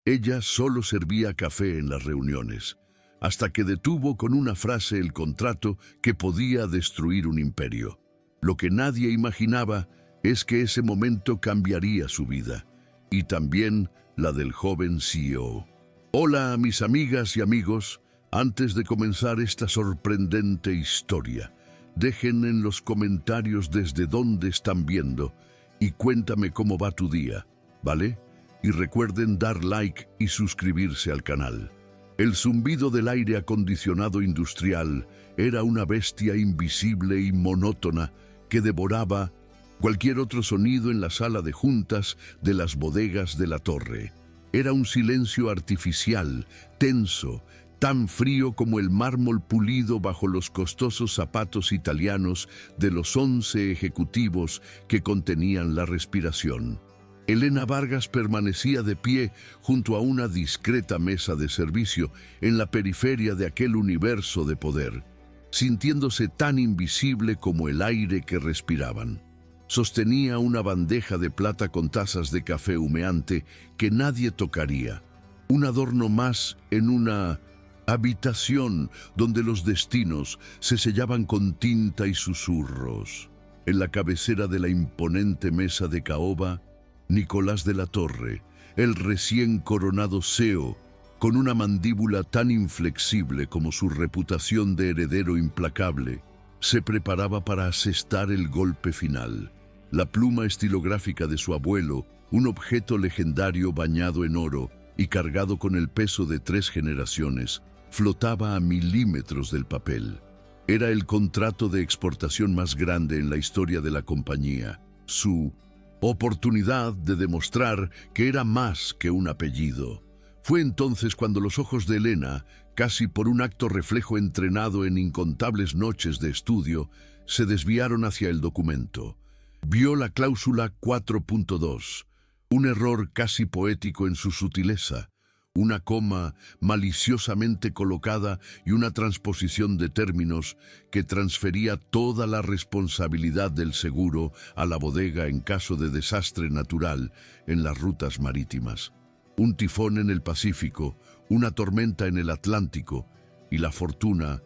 Ella solo servía café en las reuniones, hasta que detuvo con una frase el contrato que podía destruir un imperio. Lo que nadie imaginaba es que ese momento cambiaría su vida, y también la del joven CEO. Hola, mis amigas y amigos. Antes de comenzar esta sorprendente historia, dejen en los comentarios desde dónde están viendo y cuéntame cómo va tu día, ¿vale? Y recuerden dar like y suscribirse al canal. El zumbido del aire acondicionado industrial era una bestia invisible y monótona que devoraba cualquier otro sonido en la sala de juntas de las bodegas de la torre. Era un silencio artificial, tenso, tan frío como el mármol pulido bajo los costosos zapatos italianos de los 11 ejecutivos que contenían la respiración. Elena Vargas permanecía de pie junto a una discreta mesa de servicio en la periferia de aquel universo de poder, sintiéndose tan invisible como el aire que respiraban. Sostenía una bandeja de plata con tazas de café humeante que nadie tocaría, un adorno más en una habitación donde los destinos se sellaban con tinta y susurros. En la cabecera de la imponente mesa de caoba, Nicolás de la Torre, el recién coronado CEO, con una mandíbula tan inflexible como su reputación de heredero implacable, se preparaba para asestar el golpe final. La pluma estilográfica de su abuelo, un objeto legendario bañado en oro y cargado con el peso de 3 generaciones, flotaba a milímetros del papel. Era el contrato de exportación más grande en la historia de la compañía, su oportunidad de demostrar que era más que un apellido. Fue entonces cuando los ojos de Elena, casi por un acto reflejo entrenado en incontables noches de estudio, se desviaron hacia el documento. Vio la cláusula 4.2, un error casi poético en su sutileza, una coma maliciosamente colocada y una transposición de términos que transfería toda la responsabilidad del seguro a la bodega en caso de desastre natural en las rutas marítimas. Un tifón en el Pacífico, una tormenta en el Atlántico, y la fortuna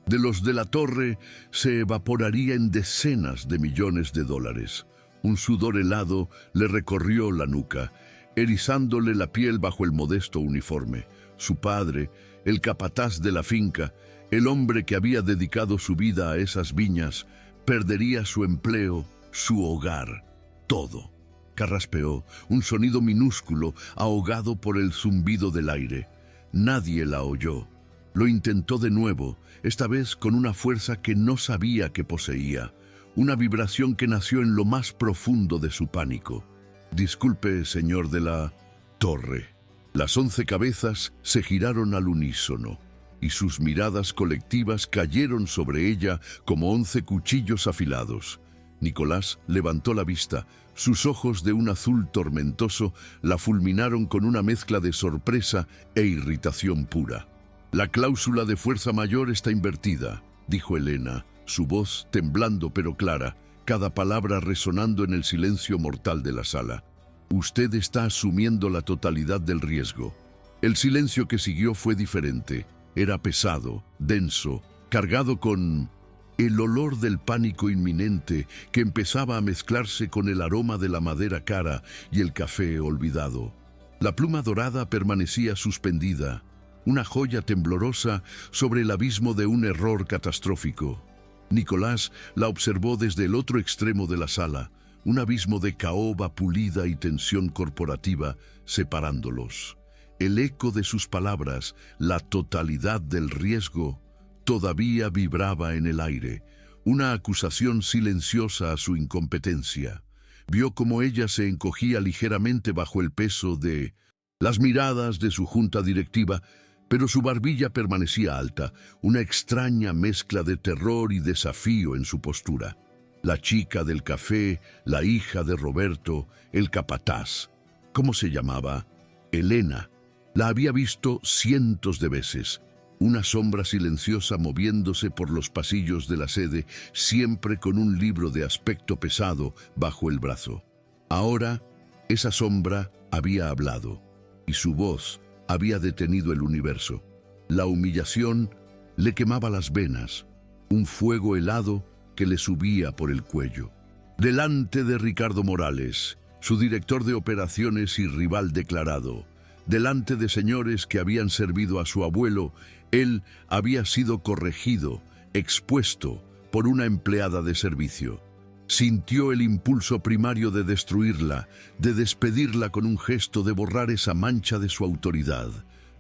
de los de la Torre se evaporaría en decenas de millones de dólares. Un sudor helado le recorrió la nuca, erizándole la piel bajo el modesto uniforme. Su padre, el capataz de la finca, el hombre que había dedicado su vida a esas viñas, perdería su empleo, su hogar, todo. Carraspeó, un sonido minúsculo, ahogado por el zumbido del aire. Nadie la oyó. Lo intentó de nuevo, esta vez con una fuerza que no sabía que poseía, una vibración que nació en lo más profundo de su pánico. Disculpe, señor de la Torre. Las 11 cabezas se giraron al unísono, y sus miradas colectivas cayeron sobre ella como 11 cuchillos afilados. Nicolás levantó la vista. Sus ojos de un azul tormentoso la fulminaron con una mezcla de sorpresa e irritación pura. «La cláusula de fuerza mayor está invertida», dijo Elena, su voz temblando pero clara, cada palabra resonando en el silencio mortal de la sala. «Usted está asumiendo la totalidad del riesgo». El silencio que siguió fue diferente. Era pesado, denso, cargado con el olor del pánico inminente que empezaba a mezclarse con el aroma de la madera cara y el café olvidado. La pluma dorada permanecía suspendida, una joya temblorosa sobre el abismo de un error catastrófico. Nicolás la observó desde el otro extremo de la sala, un abismo de caoba pulida y tensión corporativa separándolos. El eco de sus palabras, la totalidad del riesgo, todavía vibraba en el aire, una acusación silenciosa a su incompetencia. Vio cómo ella se encogía ligeramente bajo el peso de las miradas de su junta directiva, pero su barbilla permanecía alta, una extraña mezcla de terror y desafío en su postura. La chica del café, la hija de Roberto, el capataz. ¿Cómo se llamaba? Elena. La había visto cientos de veces. Una sombra silenciosa moviéndose por los pasillos de la sede, siempre con un libro de aspecto pesado bajo el brazo. Ahora, esa sombra había hablado. y su voz había detenido el universo. La humillación le quemaba las venas, un fuego helado que le subía por el cuello. Delante de Ricardo Morales, su director de operaciones y rival declarado, delante de señores que habían servido a su abuelo, él había sido corregido, expuesto por una empleada de servicio. Sintió el impulso primario de destruirla, de despedirla con un gesto, de borrar esa mancha de su autoridad.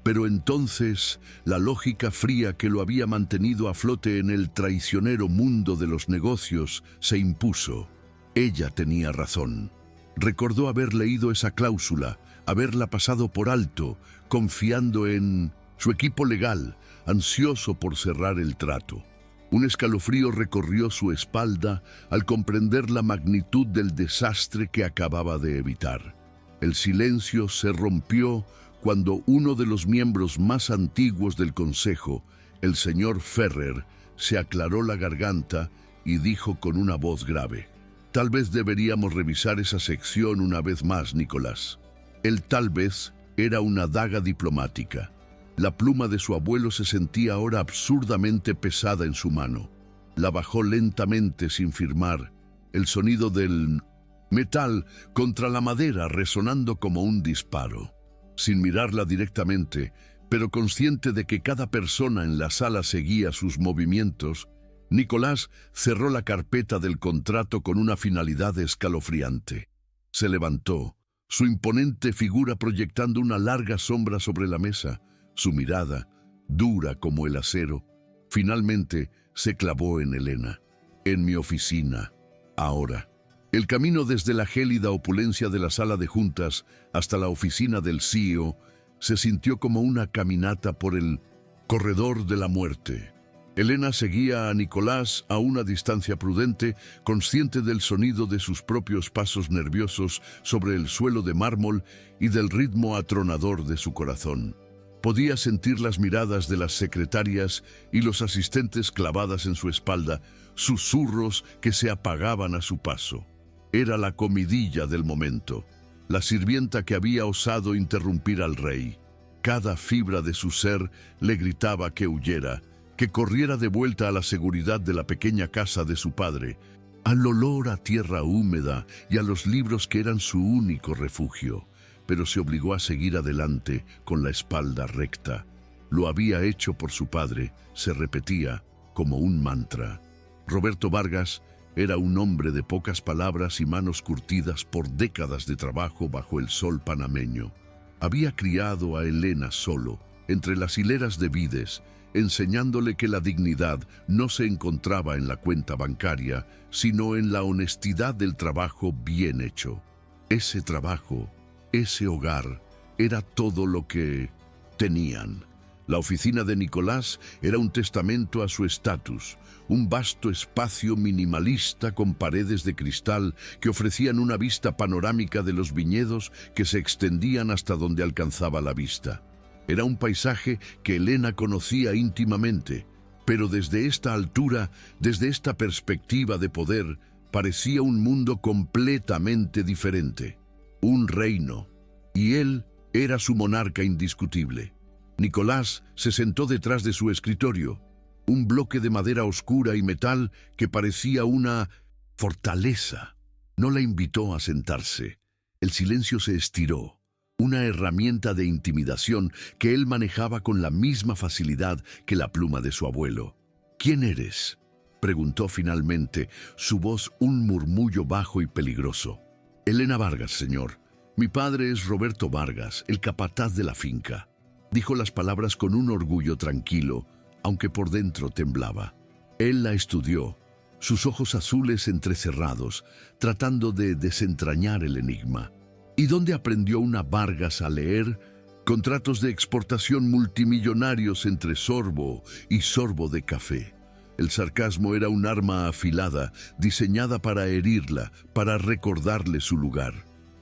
Pero entonces la lógica fría que lo había mantenido a flote en el traicionero mundo de los negocios se impuso. Ella tenía razón. Recordó haber leído esa cláusula, haberla pasado por alto, confiando en su equipo legal, ansioso por cerrar el trato. Un escalofrío recorrió su espalda al comprender la magnitud del desastre que acababa de evitar. El silencio se rompió cuando uno de los miembros más antiguos del Consejo, el señor Ferrer, se aclaró la garganta y dijo con una voz grave: «Tal vez deberíamos revisar esa sección una vez más, Nicolás». El tal vez era una daga diplomática. La pluma de su abuelo se sentía ahora absurdamente pesada en su mano. La bajó lentamente sin firmar, el sonido del metal contra la madera resonando como un disparo. Sin mirarla directamente, pero consciente de que cada persona en la sala seguía sus movimientos, Nicolás cerró la carpeta del contrato con una finalidad escalofriante. Se levantó, su imponente figura proyectando una larga sombra sobre la mesa. Su mirada, dura como el acero, finalmente se clavó en Elena. «En mi oficina, ahora». El camino desde la gélida opulencia de la sala de juntas hasta la oficina del CEO se sintió como una caminata por el corredor de la muerte. Elena seguía a Nicolás a una distancia prudente, consciente del sonido de sus propios pasos nerviosos sobre el suelo de mármol y del ritmo atronador de su corazón. Podía sentir las miradas de las secretarias y los asistentes clavadas en su espalda, susurros que se apagaban a su paso. Era la comidilla del momento, la sirvienta que había osado interrumpir al rey. Cada fibra de su ser le gritaba que huyera, que corriera de vuelta a la seguridad de la pequeña casa de su padre, al olor a tierra húmeda y a los libros que eran su único refugio. Pero se obligó a seguir adelante con la espalda recta. Lo había hecho por su padre, se repetía como un mantra. Roberto Vargas era un hombre de pocas palabras y manos curtidas por décadas de trabajo bajo el sol panameño. Había criado a Elena solo, entre las hileras de vides, enseñándole que la dignidad no se encontraba en la cuenta bancaria, sino en la honestidad del trabajo bien hecho. Ese trabajo, ese hogar, era todo lo que tenían. La oficina de Nicolás era un testamento a su estatus, un vasto espacio minimalista con paredes de cristal que ofrecían una vista panorámica de los viñedos que se extendían hasta donde alcanzaba la vista. Era un paisaje que Elena conocía íntimamente, pero desde esta altura, desde esta perspectiva de poder, parecía un mundo completamente diferente. Un reino, y él era su monarca indiscutible. Nicolás se sentó detrás de su escritorio, un bloque de madera oscura y metal que parecía una fortaleza. No la invitó a sentarse. El silencio se estiró, una herramienta de intimidación que él manejaba con la misma facilidad que la pluma de su abuelo. «¿Quién eres?», preguntó finalmente, su voz un murmullo bajo y peligroso. «Elena Vargas, señor. Mi padre es Roberto Vargas, el capataz de la finca». Dijo las palabras con un orgullo tranquilo, aunque por dentro temblaba. Él la estudió, sus ojos azules entrecerrados, tratando de desentrañar el enigma. ¿Y dónde aprendió una Vargas a leer? Contratos de exportación multimillonarios entre sorbo y sorbo de café. El sarcasmo era un arma afilada, diseñada para herirla, para recordarle su lugar.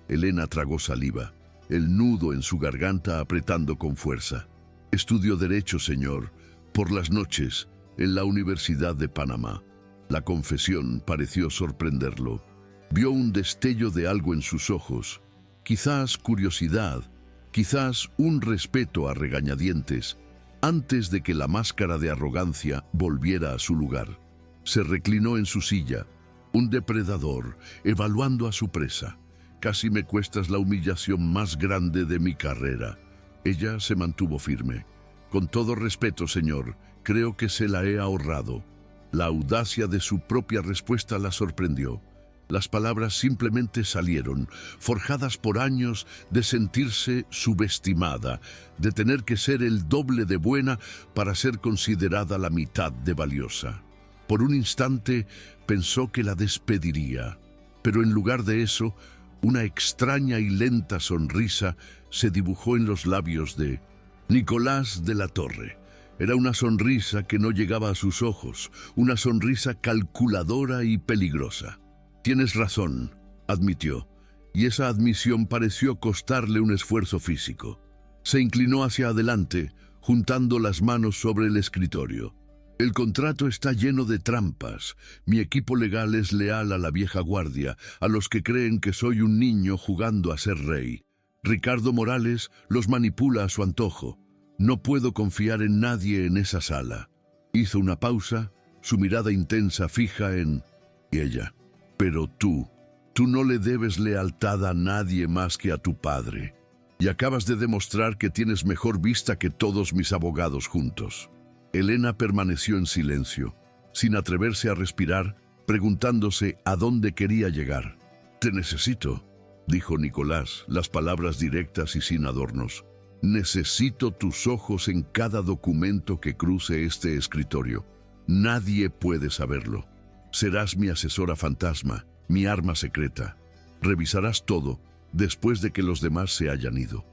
Elena tragó saliva, el nudo en su garganta apretando con fuerza. «Estudio Derecho, señor, por las noches, en la Universidad de Panamá». La confesión pareció sorprenderlo. Vio un destello de algo en sus ojos, quizás curiosidad, quizás un respeto a regañadientes, antes de que la máscara de arrogancia volviera a su lugar. Se reclinó en su silla, un depredador, evaluando a su presa. Casi me cuestas la humillación más grande de mi carrera. Ella se mantuvo firme. Con todo respeto, señor, creo que se la he ahorrado. La audacia de su propia respuesta la sorprendió. Las palabras simplemente salieron, forjadas por años de sentirse subestimada, de tener que ser el doble de buena para ser considerada la mitad de valiosa. Por un instante pensó que la despediría, pero en lugar de eso, una extraña y lenta sonrisa se dibujó en los labios de Nicolás de la Torre. Era una sonrisa que no llegaba a sus ojos, una sonrisa calculadora y peligrosa. «Tienes razón», admitió, y esa admisión pareció costarle un esfuerzo físico. Se inclinó hacia adelante, juntando las manos sobre el escritorio. «El contrato está lleno de trampas. Mi equipo legal es leal a la vieja guardia, a los que creen que soy un niño jugando a ser rey. Ricardo Morales los manipula a su antojo. No puedo confiar en nadie en esa sala». Hizo una pausa, su mirada intensa fija en ella. «Pero tú no le debes lealtad a nadie más que a tu padre. Y acabas de demostrar que tienes mejor vista que todos mis abogados juntos». Elena permaneció en silencio, sin atreverse a respirar, preguntándose a dónde quería llegar. «Te necesito», dijo Nicolás, las palabras directas y sin adornos. «Necesito tus ojos en cada documento que cruce este escritorio. Nadie puede saberlo. Serás mi asesora fantasma, mi arma secreta. Revisarás todo después de que los demás se hayan ido.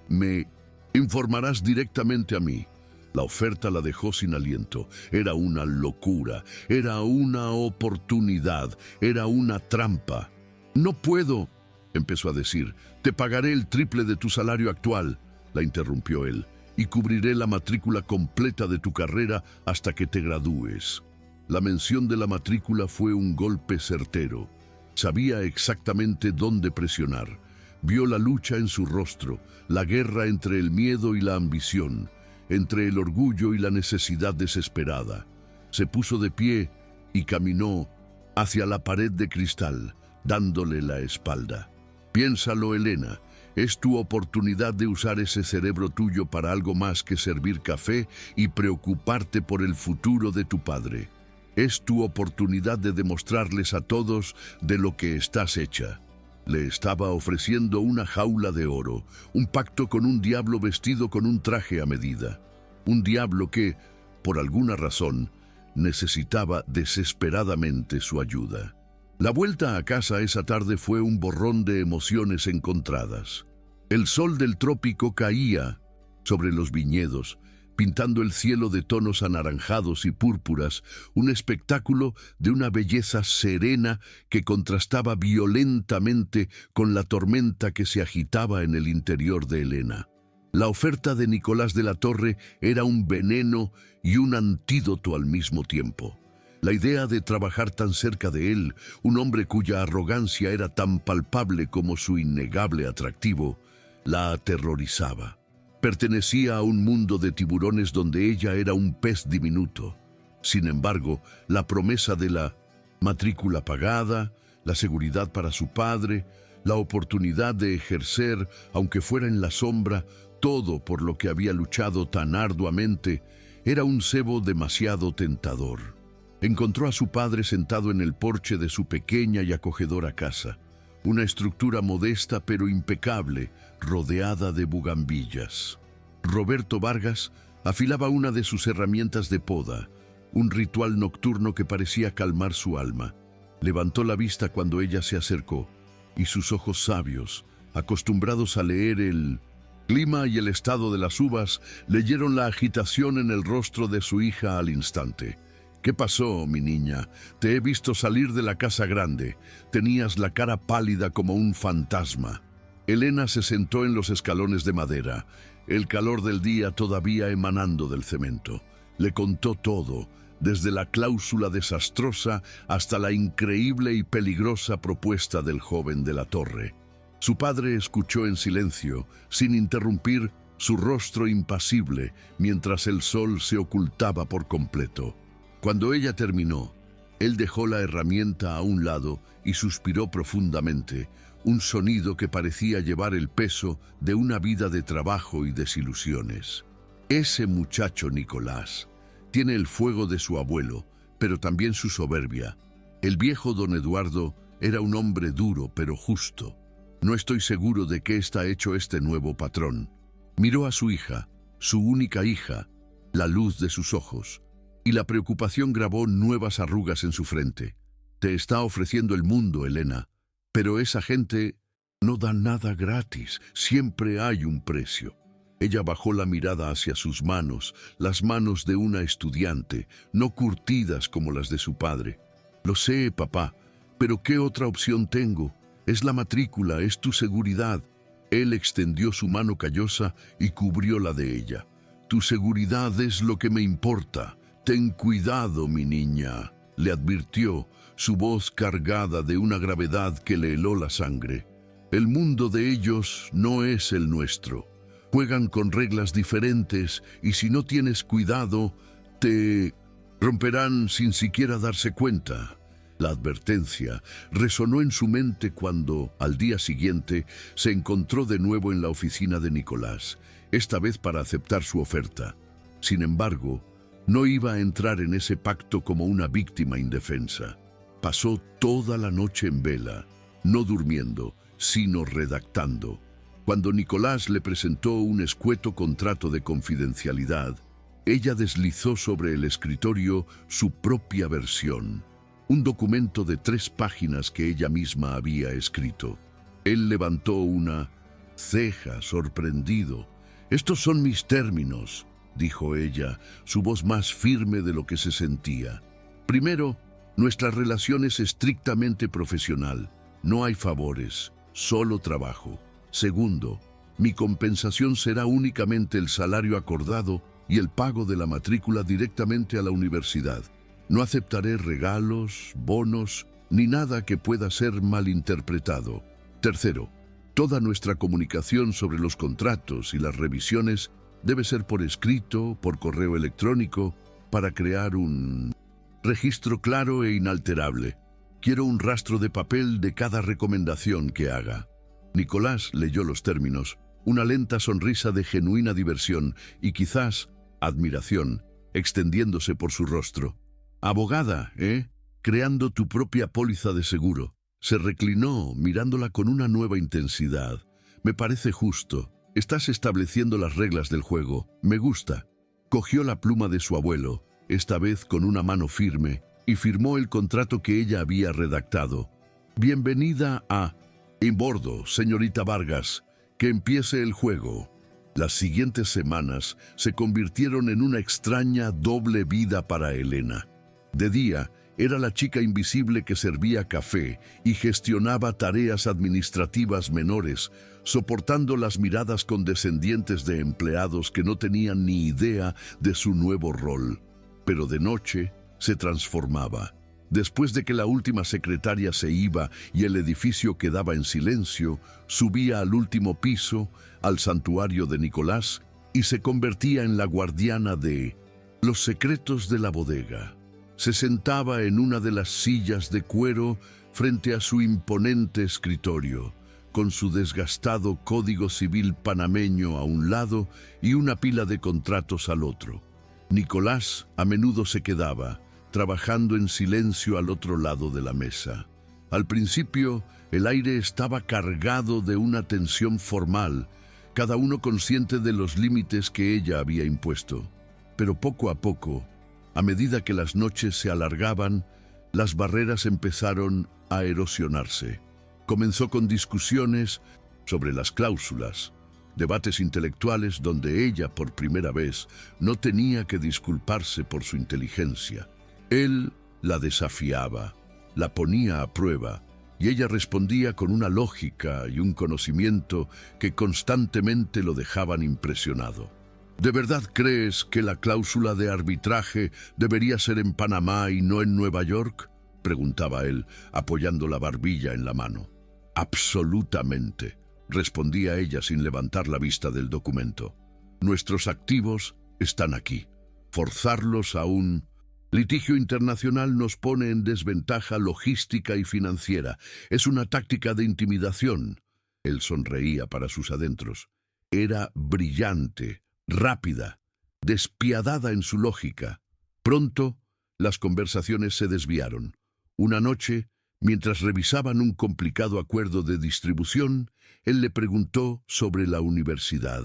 Me informarás directamente a mí». La oferta la dejó sin aliento. Era una locura, era una oportunidad, era una trampa. «No puedo», empezó a decir. «Te pagaré el triple de tu salario actual», la interrumpió él, «y cubriré la matrícula completa de tu carrera hasta que te gradúes». La mención de la matrícula fue un golpe certero. Sabía exactamente dónde presionar. Vio la lucha en su rostro, la guerra entre el miedo y la ambición, entre el orgullo y la necesidad desesperada. Se puso de pie y caminó hacia la pared de cristal, dándole la espalda. «Piénsalo, Elena. Es tu oportunidad de usar ese cerebro tuyo para algo más que servir café y preocuparte por el futuro de tu padre. Es tu oportunidad de demostrarles a todos de lo que estás hecha». Le estaba ofreciendo una jaula de oro, un pacto con un diablo vestido con un traje a medida. Un diablo que, por alguna razón, necesitaba desesperadamente su ayuda. La vuelta a casa esa tarde fue un borrón de emociones encontradas. El sol del trópico caía sobre los viñedos, pintando el cielo de tonos anaranjados y púrpuras, un espectáculo de una belleza serena que contrastaba violentamente con la tormenta que se agitaba en el interior de Elena. La oferta de Nicolás de la Torre era un veneno y un antídoto al mismo tiempo. La idea de trabajar tan cerca de él, un hombre cuya arrogancia era tan palpable como su innegable atractivo, la aterrorizaba. Pertenecía a un mundo de tiburones donde ella era un pez diminuto. Sin embargo, la promesa de la matrícula pagada, la seguridad para su padre, la oportunidad de ejercer, aunque fuera en la sombra, todo por lo que había luchado tan arduamente, era un cebo demasiado tentador. Encontró a su padre sentado en el porche de su pequeña y acogedora casa. Una estructura modesta pero impecable, rodeada de bugambillas. Roberto Vargas afilaba una de sus herramientas de poda, un ritual nocturno que parecía calmar su alma. Levantó la vista cuando ella se acercó, y sus ojos sabios, acostumbrados a leer el clima y el estado de las uvas, leyeron la agitación en el rostro de su hija al instante. «¿Qué pasó, mi niña? Te he visto salir de la casa grande. Tenías la cara pálida como un fantasma». Elena se sentó en los escalones de madera, el calor del día todavía emanando del cemento. Le contó todo, desde la cláusula desastrosa hasta la increíble y peligrosa propuesta del joven de la Torre. Su padre escuchó en silencio, sin interrumpir, su rostro impasible, mientras el sol se ocultaba por completo. Cuando ella terminó, él dejó la herramienta a un lado y suspiró profundamente, un sonido que parecía llevar el peso de una vida de trabajo y desilusiones. Ese muchacho Nicolás tiene el fuego de su abuelo, pero también su soberbia. El viejo don Eduardo era un hombre duro pero justo. No estoy seguro de qué está hecho este nuevo patrón. Miró a su hija, su única hija, la luz de sus ojos, y la preocupación grabó nuevas arrugas en su frente. Te está ofreciendo el mundo, Elena, pero esa gente no da nada gratis, siempre hay un precio. Ella bajó la mirada hacia sus manos, las manos de una estudiante, no curtidas como las de su padre. Lo sé, papá, pero ¿qué otra opción tengo? Es la matrícula, es tu seguridad. Él extendió su mano callosa y cubrió la de ella. Tu seguridad es lo que me importa. Ten cuidado, mi niña, le advirtió, su voz cargada de una gravedad que le heló la sangre. El mundo de ellos no es el nuestro. Juegan con reglas diferentes y si no tienes cuidado, te romperán sin siquiera darse cuenta. La advertencia resonó en su mente cuando, al día siguiente, se encontró de nuevo en la oficina de Nicolás, esta vez para aceptar su oferta. Sin embargo, no iba a entrar en ese pacto como una víctima indefensa. Pasó toda la noche en vela, no durmiendo, sino redactando. Cuando Nicolás le presentó un escueto contrato de confidencialidad, ella deslizó sobre el escritorio su propia versión. Un documento de 3 páginas que ella misma había escrito. Él levantó una ceja, sorprendido. «Estos son mis términos», dijo ella, su voz más firme de lo que se sentía. «Primero, nuestra relación es estrictamente profesional. No hay favores, solo trabajo. Segundo, mi compensación será únicamente el salario acordado y el pago de la matrícula directamente a la universidad. No aceptaré regalos, bonos, ni nada que pueda ser malinterpretado. Tercero, toda nuestra comunicación sobre los contratos y las revisiones debe ser por escrito, por correo electrónico, para crear un registro claro e inalterable. Quiero un rastro de papel de cada recomendación que haga». Nicolás leyó los términos, una lenta sonrisa de genuina diversión y quizás admiración extendiéndose por su rostro. «Abogada, ¿eh? Creando tu propia póliza de seguro». Se reclinó, mirándola con una nueva intensidad. «Me parece justo. Estás estableciendo las reglas del juego. Me gusta». Cogió la pluma de su abuelo, esta vez con una mano firme, y firmó el contrato que ella había redactado. «Bienvenida a bordo, señorita Vargas. Que empiece el juego». Las siguientes semanas se convirtieron en una extraña doble vida para Elena. De día, era la chica invisible que servía café y gestionaba tareas administrativas menores, soportando las miradas condescendientes de empleados que no tenían ni idea de su nuevo rol. Pero de noche se transformaba. Después de que la última secretaria se iba y el edificio quedaba en silencio, subía al último piso, al santuario de Nicolás, y se convertía en la guardiana de los secretos de la bodega. Se sentaba en una de las sillas de cuero frente a su imponente escritorio, con su desgastado Código Civil panameño a un lado y una pila de contratos al otro. Nicolás a menudo se quedaba, trabajando en silencio al otro lado de la mesa. Al principio, el aire estaba cargado de una tensión formal, cada uno consciente de los límites que ella había impuesto. Pero poco a poco, a medida que las noches se alargaban, las barreras empezaron a erosionarse. Comenzó con discusiones sobre las cláusulas, debates intelectuales donde ella, por primera vez, no tenía que disculparse por su inteligencia. Él la desafiaba, la ponía a prueba, y ella respondía con una lógica y un conocimiento que constantemente lo dejaban impresionado. ¿De verdad crees que la cláusula de arbitraje debería ser en Panamá y no en Nueva York?, preguntaba él, apoyando la barbilla en la mano. Absolutamente, respondía ella sin levantar la vista del documento. Nuestros activos están aquí. Forzarlos a un litigio internacional nos pone en desventaja logística y financiera. Es una táctica de intimidación. Él sonreía para sus adentros. Era brillante, rápida, despiadada en su lógica. Pronto, las conversaciones se desviaron. Una noche, mientras revisaban un complicado acuerdo de distribución, él le preguntó sobre la universidad.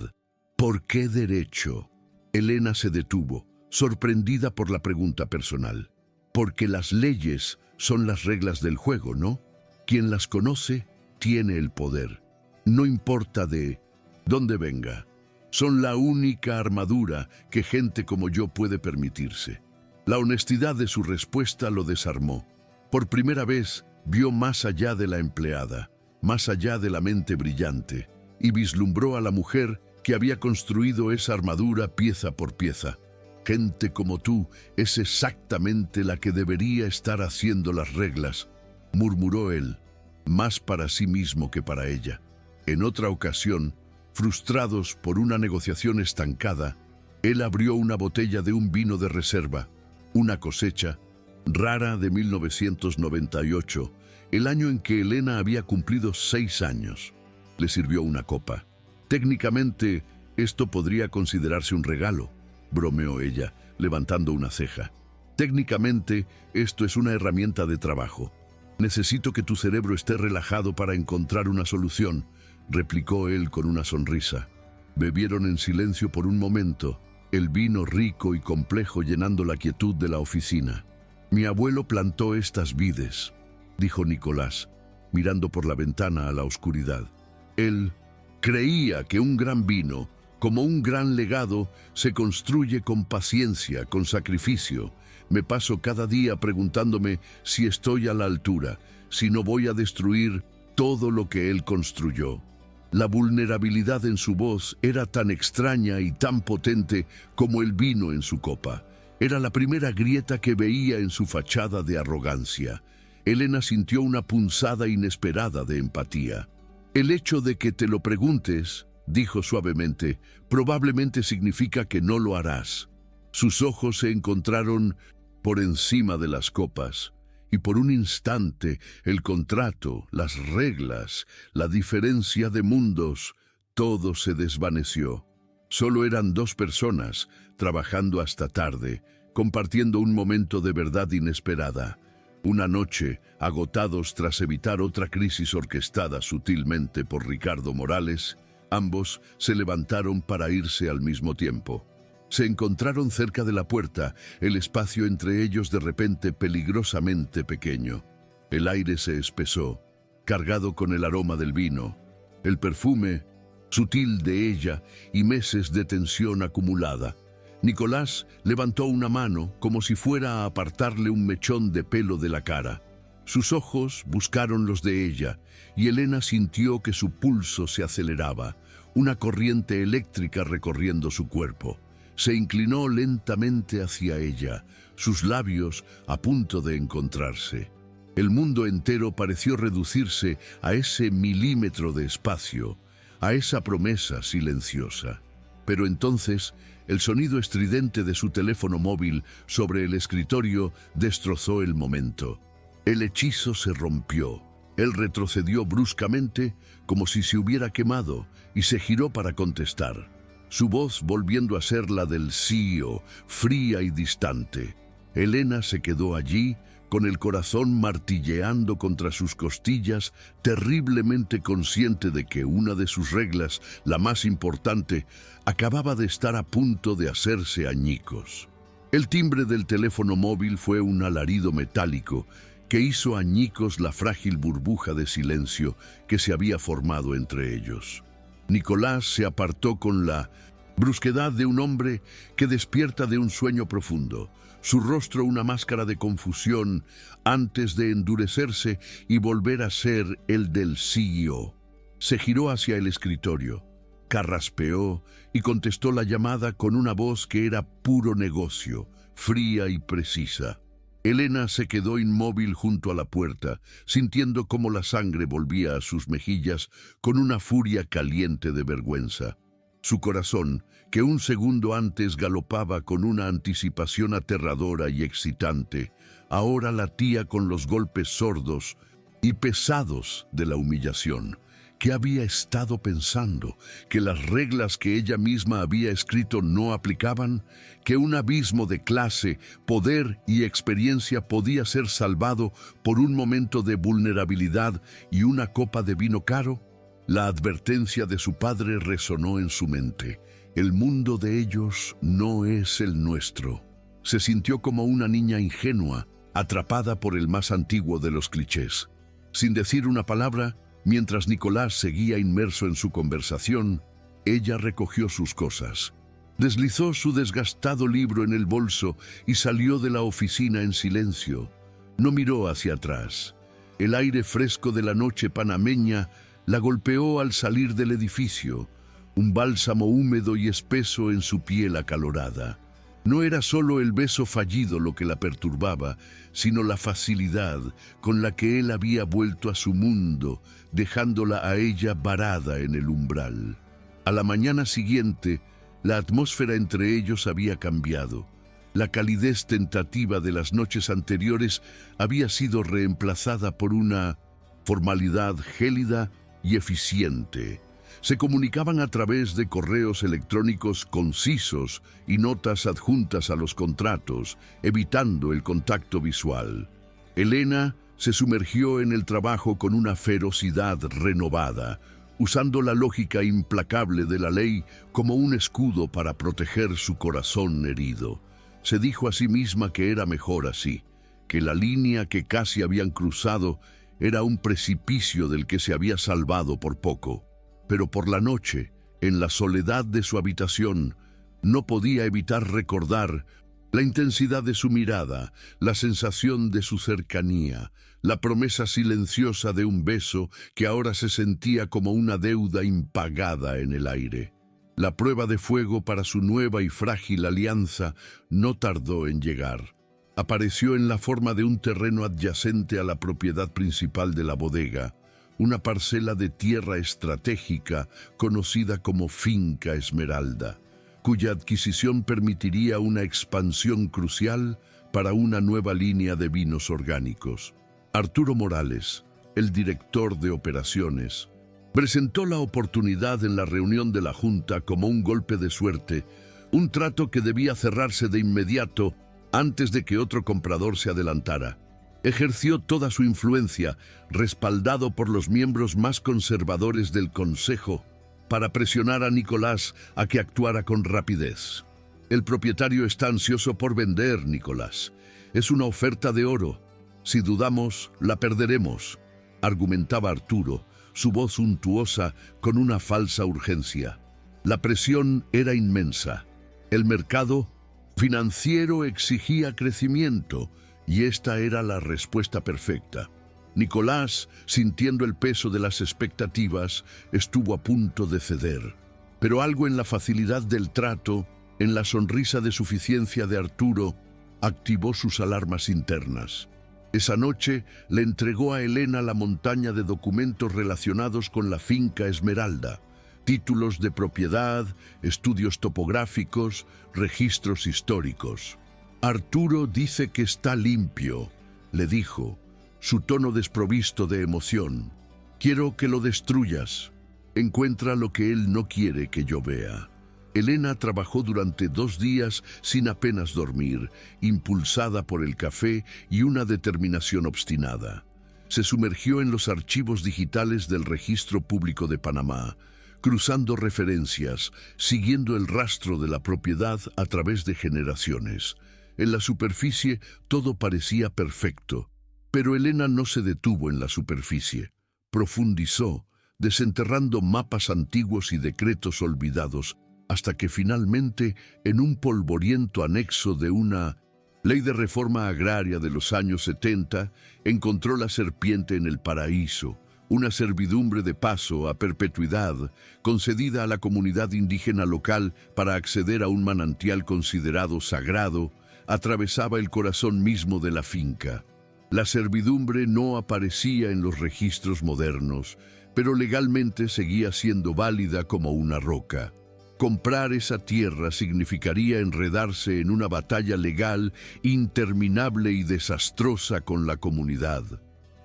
¿Por qué derecho? Elena se detuvo, sorprendida por la pregunta personal. Porque las leyes son las reglas del juego, ¿no? Quien las conoce tiene el poder. No importa de dónde venga. Son la única armadura que gente como yo puede permitirse. La honestidad de su respuesta lo desarmó. Por primera vez vio más allá de la empleada, más allá de la mente brillante, y vislumbró a la mujer que había construido esa armadura pieza por pieza. Gente como tú es exactamente la que debería estar haciendo las reglas, murmuró él, más para sí mismo que para ella. En otra ocasión, frustrados por una negociación estancada, él abrió una botella de un vino de reserva, una cosecha rara de 1998, el año en que Elena había cumplido 6 años. Le sirvió una copa. Técnicamente, esto podría considerarse un regalo, bromeó ella, levantando una ceja. Técnicamente, esto es una herramienta de trabajo. Necesito que tu cerebro esté relajado para encontrar una solución, replicó él con una sonrisa. Bebieron en silencio por un momento, el vino rico y complejo llenando la quietud de la oficina. Mi abuelo plantó estas vides, dijo Nicolás, mirando por la ventana a la oscuridad. Él creía que un gran vino, como un gran legado, se construye con paciencia, con sacrificio. Me paso cada día preguntándome si estoy a la altura, si no voy a destruir todo lo que él construyó. La vulnerabilidad en su voz era tan extraña y tan potente como el vino en su copa. Era la primera grieta que veía en su fachada de arrogancia. Elena sintió una punzada inesperada de empatía. El hecho de que te lo preguntes, dijo suavemente, probablemente significa que no lo harás. Sus ojos se encontraron por encima de las copas, y por un instante el contrato, las reglas, la diferencia de mundos, todo se desvaneció. Solo eran 2 personas, trabajando hasta tarde, compartiendo un momento de verdad inesperada. Una noche, agotados tras evitar otra crisis orquestada sutilmente por Ricardo Morales, ambos se levantaron para irse al mismo tiempo. Se encontraron cerca de la puerta, el espacio entre ellos de repente peligrosamente pequeño. El aire se espesó, cargado con el aroma del vino, el perfume sutil de ella y meses de tensión acumulada. Nicolás levantó una mano como si fuera a apartarle un mechón de pelo de la cara. Sus ojos buscaron los de ella, y Elena sintió que su pulso se aceleraba, una corriente eléctrica recorriendo su cuerpo. Se inclinó lentamente hacia ella, sus labios a punto de encontrarse. El mundo entero pareció reducirse a ese milímetro de espacio, a esa promesa silenciosa. Pero entonces, el sonido estridente de su teléfono móvil sobre el escritorio destrozó el momento. El hechizo se rompió. Él retrocedió bruscamente, como si se hubiera quemado, y se giró para contestar. Su voz volviendo a ser la del CEO, fría y distante. Elena se quedó allí, con el corazón martilleando contra sus costillas, terriblemente consciente de que una de sus reglas, la más importante, acababa de estar a punto de hacerse añicos. El timbre del teléfono móvil fue un alarido metálico que hizo añicos la frágil burbuja de silencio que se había formado entre ellos. Nicolás se apartó con la brusquedad de un hombre que despierta de un sueño profundo, su rostro una máscara de confusión antes de endurecerse y volver a ser el del CEO. Se giró hacia el escritorio, carraspeó y contestó la llamada con una voz que era puro negocio, fría y precisa. Elena se quedó inmóvil junto a la puerta, sintiendo cómo la sangre volvía a sus mejillas con una furia caliente de vergüenza. Su corazón, que un segundo antes galopaba con una anticipación aterradora y excitante, ahora latía con los golpes sordos y pesados de la humillación. ¿Qué había estado pensando? ¿Que las reglas que ella misma había escrito no aplicaban? ¿Que un abismo de clase, poder y experiencia podía ser salvado por un momento de vulnerabilidad y una copa de vino caro? La advertencia de su padre resonó en su mente. El mundo de ellos no es el nuestro. Se sintió como una niña ingenua, atrapada por el más antiguo de los clichés. Sin decir una palabra, mientras Nicolás seguía inmerso en su conversación, ella recogió sus cosas. Deslizó su desgastado libro en el bolso y salió de la oficina en silencio. No miró hacia atrás. El aire fresco de la noche panameña la golpeó al salir del edificio, un bálsamo húmedo y espeso en su piel acalorada. No era solo el beso fallido lo que la perturbaba, sino la facilidad con la que él había vuelto a su mundo, dejándola a ella varada en el umbral. A la mañana siguiente, la atmósfera entre ellos había cambiado. La calidez tentativa de las noches anteriores había sido reemplazada por una formalidad gélida y eficiente. Se comunicaban a través de correos electrónicos concisos y notas adjuntas a los contratos, evitando el contacto visual. Elena se sumergió en el trabajo con una ferocidad renovada, usando la lógica implacable de la ley como un escudo para proteger su corazón herido. Se dijo a sí misma que era mejor así, que la línea que casi habían cruzado era un precipicio del que se había salvado por poco. Pero por la noche, en la soledad de su habitación, no podía evitar recordar la intensidad de su mirada, la sensación de su cercanía, la promesa silenciosa de un beso que ahora se sentía como una deuda impagada en el aire. La prueba de fuego para su nueva y frágil alianza no tardó en llegar. Apareció en la forma de un terreno adyacente a la propiedad principal de la bodega, una parcela de tierra estratégica conocida como Finca Esmeralda, cuya adquisición permitiría una expansión crucial para una nueva línea de vinos orgánicos. Arturo Morales, el director de operaciones, presentó la oportunidad en la reunión de la Junta como un golpe de suerte, un trato que debía cerrarse de inmediato antes de que otro comprador se adelantara. Ejerció toda su influencia, respaldado por los miembros más conservadores del Consejo, para presionar a Nicolás a que actuara con rapidez. El propietario está ansioso por vender, Nicolás. Es una oferta de oro. Si dudamos, la perderemos, argumentaba Arturo, su voz untuosa con una falsa urgencia. La presión era inmensa. El mercado financiero exigía crecimiento, y esta era la respuesta perfecta. Nicolás, sintiendo el peso de las expectativas, estuvo a punto de ceder. Pero algo en la facilidad del trato, en la sonrisa de suficiencia de Arturo, activó sus alarmas internas. Esa noche le entregó a Elena la montaña de documentos relacionados con la Finca Esmeralda, títulos de propiedad, estudios topográficos, registros históricos. Arturo dice que está limpio, le dijo, su tono desprovisto de emoción. Quiero que lo destruyas. Encuentra lo que él no quiere que yo vea. Elena trabajó durante 2 días sin apenas dormir, impulsada por el café y una determinación obstinada. Se sumergió en los archivos digitales del Registro Público de Panamá, cruzando referencias, siguiendo el rastro de la propiedad a través de generaciones. En la superficie todo parecía perfecto, pero Elena no se detuvo en la superficie. Profundizó, desenterrando mapas antiguos y decretos olvidados, hasta que finalmente, en un polvoriento anexo de una ley de reforma agraria de los años 70, encontró la serpiente en el paraíso, una servidumbre de paso a perpetuidad concedida a la comunidad indígena local para acceder a un manantial considerado sagrado, atravesaba el corazón mismo de la finca. La servidumbre no aparecía en los registros modernos, pero legalmente seguía siendo válida como una roca. Comprar esa tierra significaría enredarse en una batalla legal interminable y desastrosa con la comunidad.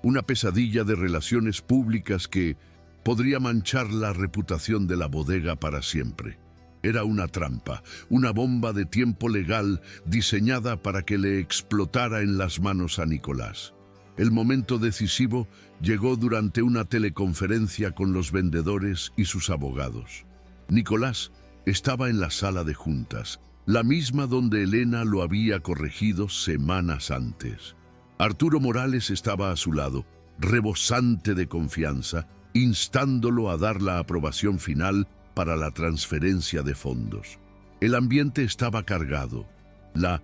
Una pesadilla de relaciones públicas que podría manchar la reputación de la bodega para siempre. Era una trampa, una bomba de tiempo legal diseñada para que le explotara en las manos a Nicolás. El momento decisivo llegó durante una teleconferencia con los vendedores y sus abogados. Nicolás estaba en la sala de juntas, la misma donde Elena lo había corregido semanas antes. Arturo Morales estaba a su lado, rebosante de confianza, instándolo a dar la aprobación final para la transferencia de fondos. El ambiente estaba cargado. La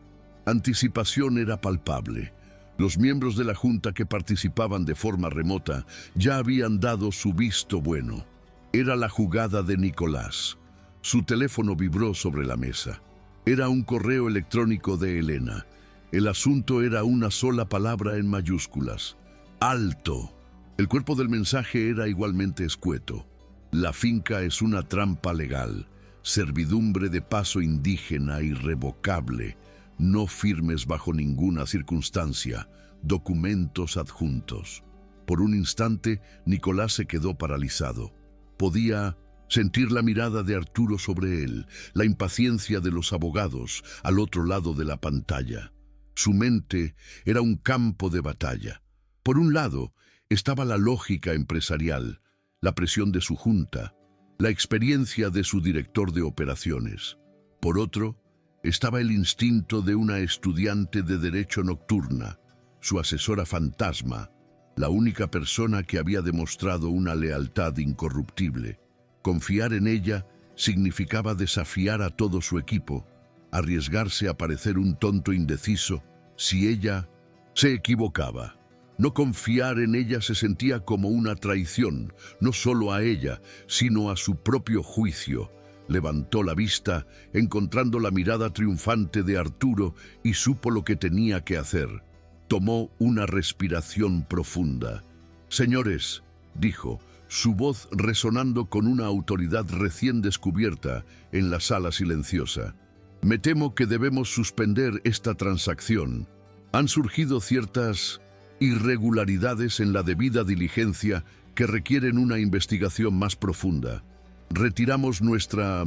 anticipación era palpable. Los miembros de la junta que participaban de forma remota ya habían dado su visto bueno. Era la jugada de Nicolás. Su teléfono vibró sobre la mesa. Era un correo electrónico de Elena. El asunto era una sola palabra en mayúsculas: ¡alto! El cuerpo del mensaje era igualmente escueto. La finca es una trampa legal, servidumbre de paso indígena irrevocable. No firmes bajo ninguna circunstancia. Documentos adjuntos. Por un instante, Nicolás se quedó paralizado. Podía sentir la mirada de Arturo sobre él, la impaciencia de los abogados al otro lado de la pantalla. Su mente era un campo de batalla. Por un lado, estaba la lógica empresarial, la presión de su junta, la experiencia de su director de operaciones. Por otro, estaba el instinto de una estudiante de derecho nocturna, su asesora fantasma, la única persona que había demostrado una lealtad incorruptible. Confiar en ella significaba desafiar a todo su equipo, arriesgarse a parecer un tonto indeciso si ella se equivocaba. No confiar en ella se sentía como una traición, no solo a ella, sino a su propio juicio. Levantó la vista, encontrando la mirada triunfante de Arturo, y supo lo que tenía que hacer. Tomó una respiración profunda. «Señores», dijo, su voz resonando con una autoridad recién descubierta en la sala silenciosa. «Me temo que debemos suspender esta transacción. Han surgido ciertas irregularidades en la debida diligencia que requieren una investigación más profunda. Retiramos nuestra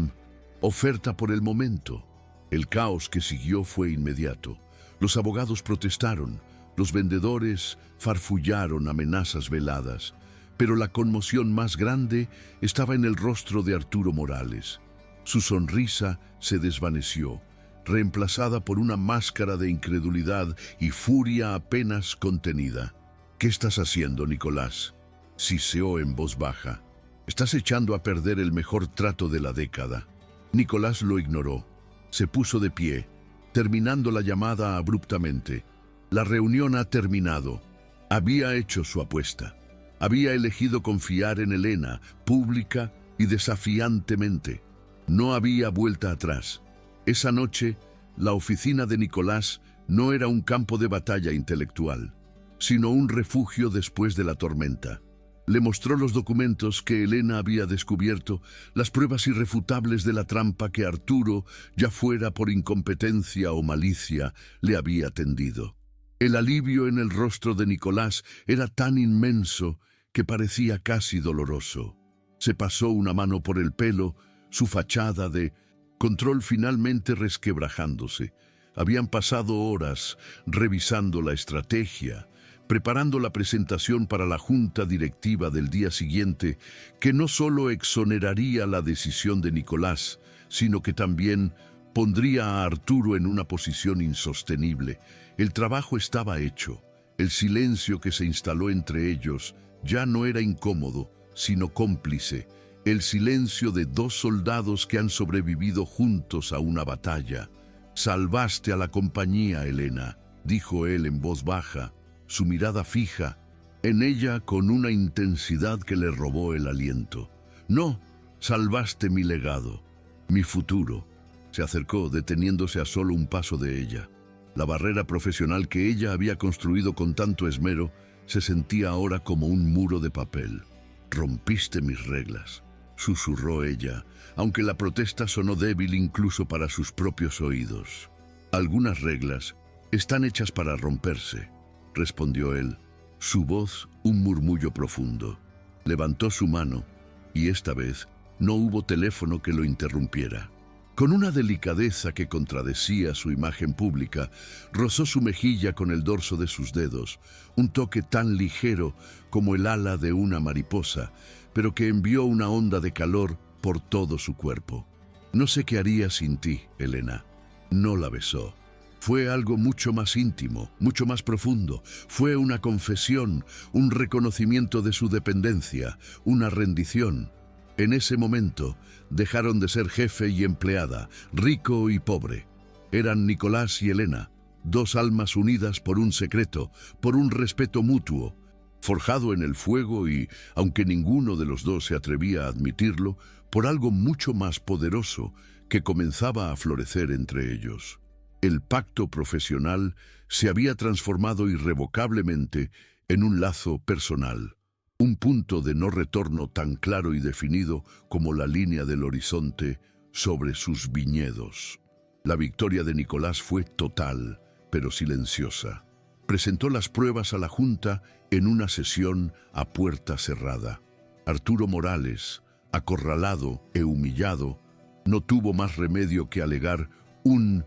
oferta por el momento». El caos que siguió fue inmediato. Los abogados protestaron, los vendedores farfullaron amenazas veladas, pero la conmoción más grande estaba en el rostro de Arturo Morales. Su sonrisa se desvaneció, reemplazada por una máscara de incredulidad y furia apenas contenida. «¿Qué estás haciendo, Nicolás?», siseó en voz baja. «Estás echando a perder el mejor trato de la década». Nicolás lo ignoró. Se puso de pie, terminando la llamada abruptamente. La reunión ha terminado. Había hecho su apuesta. Había elegido confiar en Elena, pública y desafiantemente. No había vuelta atrás. Esa noche, la oficina de Nicolás no era un campo de batalla intelectual, sino un refugio después de la tormenta. Le mostró los documentos que Elena había descubierto, las pruebas irrefutables de la trampa que Arturo, ya fuera por incompetencia o malicia, le había tendido. El alivio en el rostro de Nicolás era tan inmenso que parecía casi doloroso. Se pasó una mano por el pelo, su fachada de control finalmente resquebrajándose. Habían pasado horas revisando la estrategia, preparando la presentación para la junta directiva del día siguiente, que no solo exoneraría la decisión de Nicolás, sino que también pondría a Arturo en una posición insostenible. El trabajo estaba hecho. El silencio que se instaló entre ellos ya no era incómodo, sino cómplice. El silencio de dos soldados que han sobrevivido juntos a una batalla. «Salvaste a la compañía, Elena», dijo él en voz baja, su mirada fija en ella con una intensidad que le robó el aliento. «No, salvaste mi legado, mi futuro». Se acercó, deteniéndose a solo un paso de ella. La barrera profesional que ella había construido con tanto esmero se sentía ahora como un muro de papel. «Rompiste mis reglas», susurró ella, aunque la protesta sonó débil incluso para sus propios oídos. «Algunas reglas están hechas para romperse», respondió él, su voz un murmullo profundo. Levantó su mano y esta vez no hubo teléfono que lo interrumpiera. Con una delicadeza que contradecía su imagen pública, rozó su mejilla con el dorso de sus dedos, un toque tan ligero como el ala de una mariposa, pero que envió una onda de calor por todo su cuerpo. «No sé qué haría sin ti, Elena». No la besó. Fue algo mucho más íntimo, mucho más profundo. Fue una confesión, un reconocimiento de su dependencia, una rendición. En ese momento dejaron de ser jefe y empleada, rico y pobre. Eran Nicolás y Elena, dos almas unidas por un secreto, por un respeto mutuo, forjado en el fuego y, aunque ninguno de los dos se atrevía a admitirlo, por algo mucho más poderoso que comenzaba a florecer entre ellos. El pacto profesional se había transformado irrevocablemente en un lazo personal. Un punto de no retorno tan claro y definido como la línea del horizonte sobre sus viñedos. La victoria de Nicolás fue total, pero silenciosa. Presentó las pruebas a la Junta en una sesión a puerta cerrada. Arturo Morales, acorralado e humillado, no tuvo más remedio que alegar un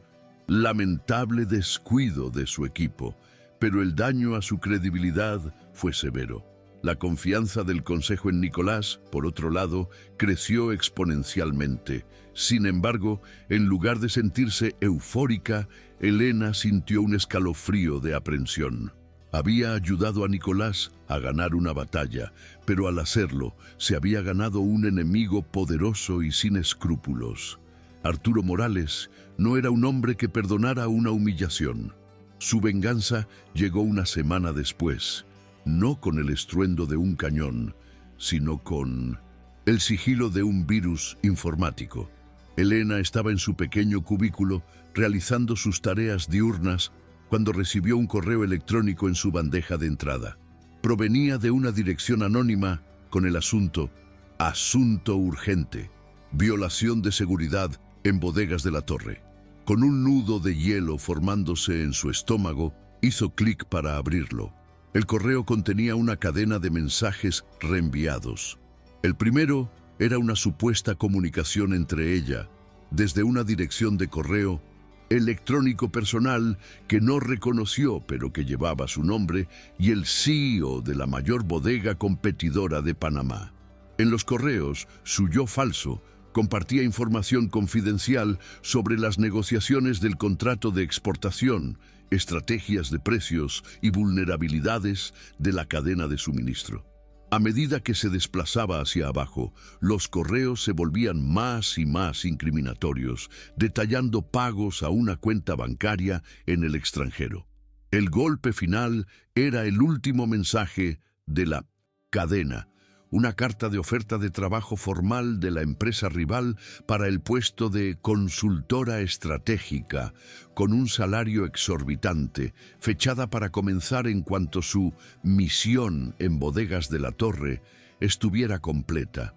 lamentable descuido de su equipo, pero el daño a su credibilidad fue severo. La confianza del Consejo en Nicolás, por otro lado, creció exponencialmente. Sin embargo, en lugar de sentirse eufórica, Elena sintió un escalofrío de aprensión. Había ayudado a Nicolás a ganar una batalla, pero al hacerlo, se había ganado un enemigo poderoso y sin escrúpulos. Arturo Morales no era un hombre que perdonara una humillación. Su venganza llegó una semana después, no con el estruendo de un cañón, sino con el sigilo de un virus informático. Elena estaba en su pequeño cubículo realizando sus tareas diurnas cuando recibió un correo electrónico en su bandeja de entrada. Provenía de una dirección anónima con el asunto «Asunto urgente, violación de seguridad en bodegas de la Torre». Con un nudo de hielo formándose en su estómago, hizo clic para abrirlo. El correo contenía una cadena de mensajes reenviados. El primero era una supuesta comunicación entre ella, desde una dirección de correo electrónico personal que no reconoció pero que llevaba su nombre, y el CEO de la mayor bodega competidora de Panamá. En los correos, su yo falso compartía información confidencial sobre las negociaciones del contrato de exportación, estrategias de precios y vulnerabilidades de la cadena de suministro. A medida que se desplazaba hacia abajo, los correos se volvían más y más incriminatorios, detallando pagos a una cuenta bancaria en el extranjero. El golpe final era el último mensaje de la cadena, una carta de oferta de trabajo formal de la empresa rival para el puesto de consultora estratégica, con un salario exorbitante, fechada para comenzar en cuanto su misión en Bodegas de la Torre estuviera completa.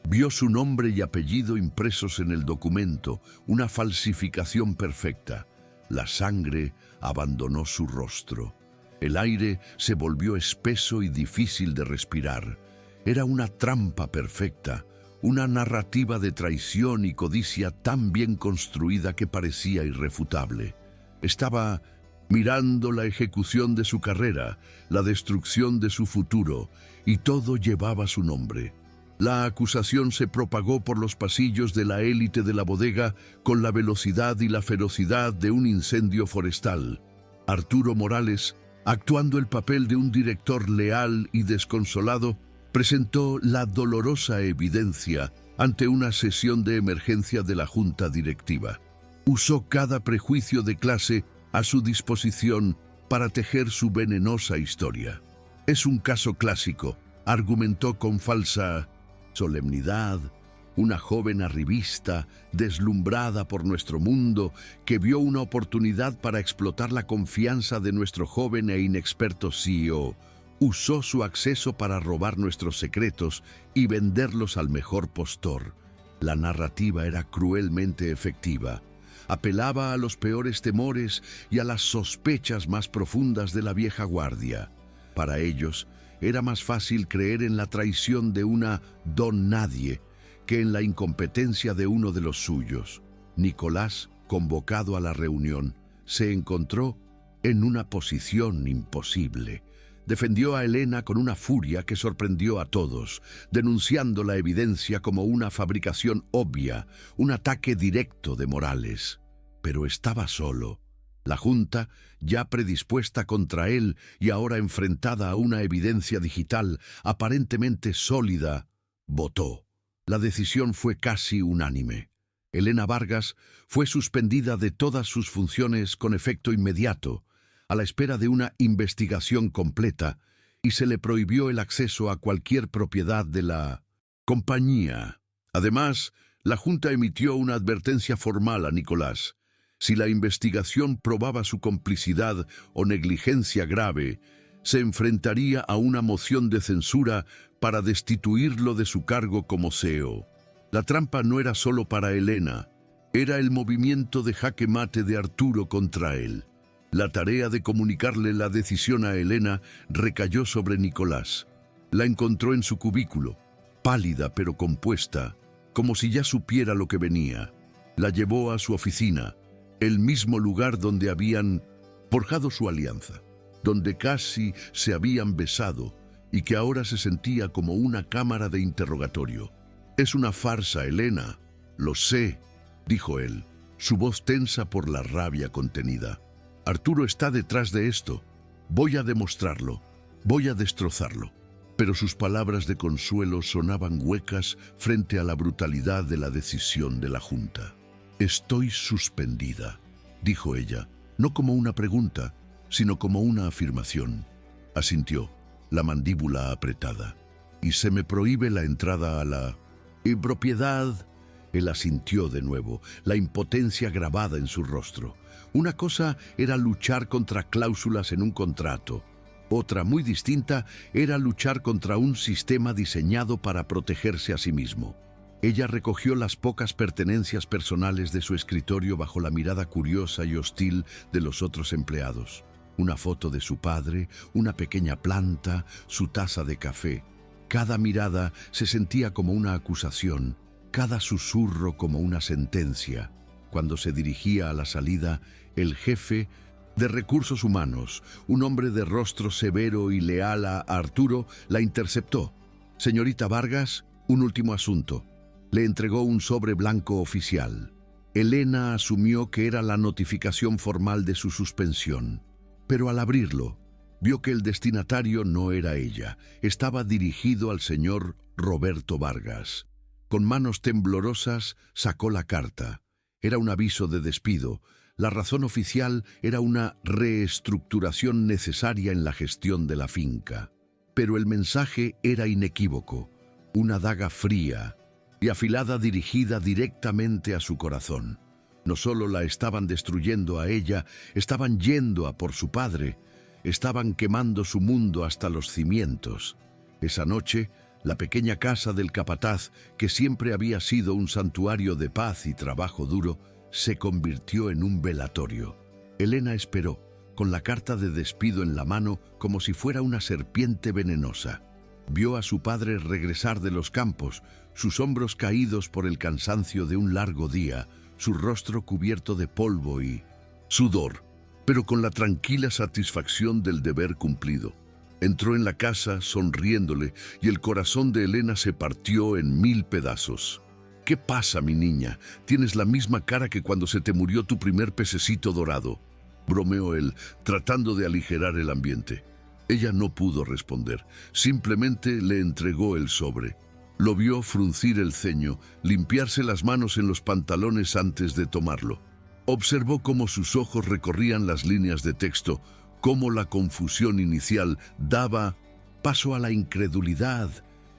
Vio su nombre y apellido impresos en el documento, una falsificación perfecta. La sangre abandonó su rostro. El aire se volvió espeso y difícil de respirar. Era una trampa perfecta, una narrativa de traición y codicia tan bien construida que parecía irrefutable. Estaba mirando la ejecución de su carrera, la destrucción de su futuro, y todo llevaba su nombre. La acusación se propagó por los pasillos de la élite de la bodega con la velocidad y la ferocidad de un incendio forestal. Arturo Morales, actuando el papel de un director leal y desconsolado, presentó la dolorosa evidencia ante una sesión de emergencia de la Junta Directiva. Usó cada prejuicio de clase a su disposición para tejer su venenosa historia. «Es un caso clásico», argumentó con falsa solemnidad, una joven arribista, deslumbrada por nuestro mundo, que vio una oportunidad para explotar la confianza de nuestro joven e inexperto CEO. Usó su acceso para robar nuestros secretos y venderlos al mejor postor. La narrativa era cruelmente efectiva. Apelaba a los peores temores y a las sospechas más profundas de la vieja guardia. Para ellos, era más fácil creer en la traición de una don nadie que en la incompetencia de uno de los suyos. Nicolás, convocado a la reunión, se encontró en una posición imposible. Defendió a Elena con una furia que sorprendió a todos, denunciando la evidencia como una fabricación obvia, un ataque directo de Morales. Pero estaba solo. La Junta, ya predispuesta contra él y ahora enfrentada a una evidencia digital aparentemente sólida, votó. La decisión fue casi unánime. Elena Vargas fue suspendida de todas sus funciones con efecto inmediato, a la espera de una investigación completa, y se le prohibió el acceso a cualquier propiedad de la compañía. Además, la Junta emitió una advertencia formal a Nicolás. Si la investigación probaba su complicidad o negligencia grave, se enfrentaría a una moción de censura para destituirlo de su cargo como CEO. La trampa no era solo para Elena, era el movimiento de jaque mate de Arturo contra él. La tarea de comunicarle la decisión a Elena recayó sobre Nicolás. La encontró en su cubículo, pálida pero compuesta, como si ya supiera lo que venía. La llevó a su oficina, el mismo lugar donde habían forjado su alianza, donde casi se habían besado y que ahora se sentía como una cámara de interrogatorio. «Es una farsa, Elena. Lo sé», dijo él, su voz tensa por la rabia contenida. «Arturo está detrás de esto. Voy a demostrarlo. Voy a destrozarlo». Pero sus palabras de consuelo sonaban huecas frente a la brutalidad de la decisión de la Junta. «Estoy suspendida», dijo ella, no como una pregunta, sino como una afirmación. Asintió, la mandíbula apretada. «Y se me prohíbe la entrada a la propiedad». Él asintió de nuevo, la impotencia grabada en su rostro. Una cosa era luchar contra cláusulas en un contrato. Otra, muy distinta, era luchar contra un sistema diseñado para protegerse a sí mismo. Ella recogió las pocas pertenencias personales de su escritorio bajo la mirada curiosa y hostil de los otros empleados. Una foto de su padre, una pequeña planta, su taza de café. Cada mirada se sentía como una acusación, cada susurro como una sentencia. Cuando se dirigía a la salida, el jefe de Recursos Humanos, un hombre de rostro severo y leal a Arturo, la interceptó. «Señorita Vargas, un último asunto». Le entregó un sobre blanco oficial. Elena asumió que era la notificación formal de su suspensión. Pero al abrirlo, vio que el destinatario no era ella. Estaba dirigido al señor Roberto Vargas. Con manos temblorosas sacó la carta. Era un aviso de despido. La razón oficial era una reestructuración necesaria en la gestión de la finca. Pero el mensaje era inequívoco. Una daga fría y afilada dirigida directamente a su corazón. No solo la estaban destruyendo a ella, estaban yendo a por su padre, estaban quemando su mundo hasta los cimientos. Esa noche, la pequeña casa del capataz, que siempre había sido un santuario de paz y trabajo duro, se convirtió en un velatorio. Elena esperó, con la carta de despido en la mano, como si fuera una serpiente venenosa. Vio a su padre regresar de los campos, sus hombros caídos por el cansancio de un largo día, su rostro cubierto de polvo y sudor, pero con la tranquila satisfacción del deber cumplido. Entró en la casa sonriéndole y el corazón de Elena se partió en 1000 pedazos. «¿Qué pasa, mi niña? Tienes la misma cara que cuando se te murió tu primer pececito dorado», bromeó él, tratando de aligerar el ambiente. Ella no pudo responder, simplemente le entregó el sobre. Lo vio fruncir el ceño, limpiarse las manos en los pantalones antes de tomarlo. Observó cómo sus ojos recorrían las líneas de texto, cómo la confusión inicial daba paso a la incredulidad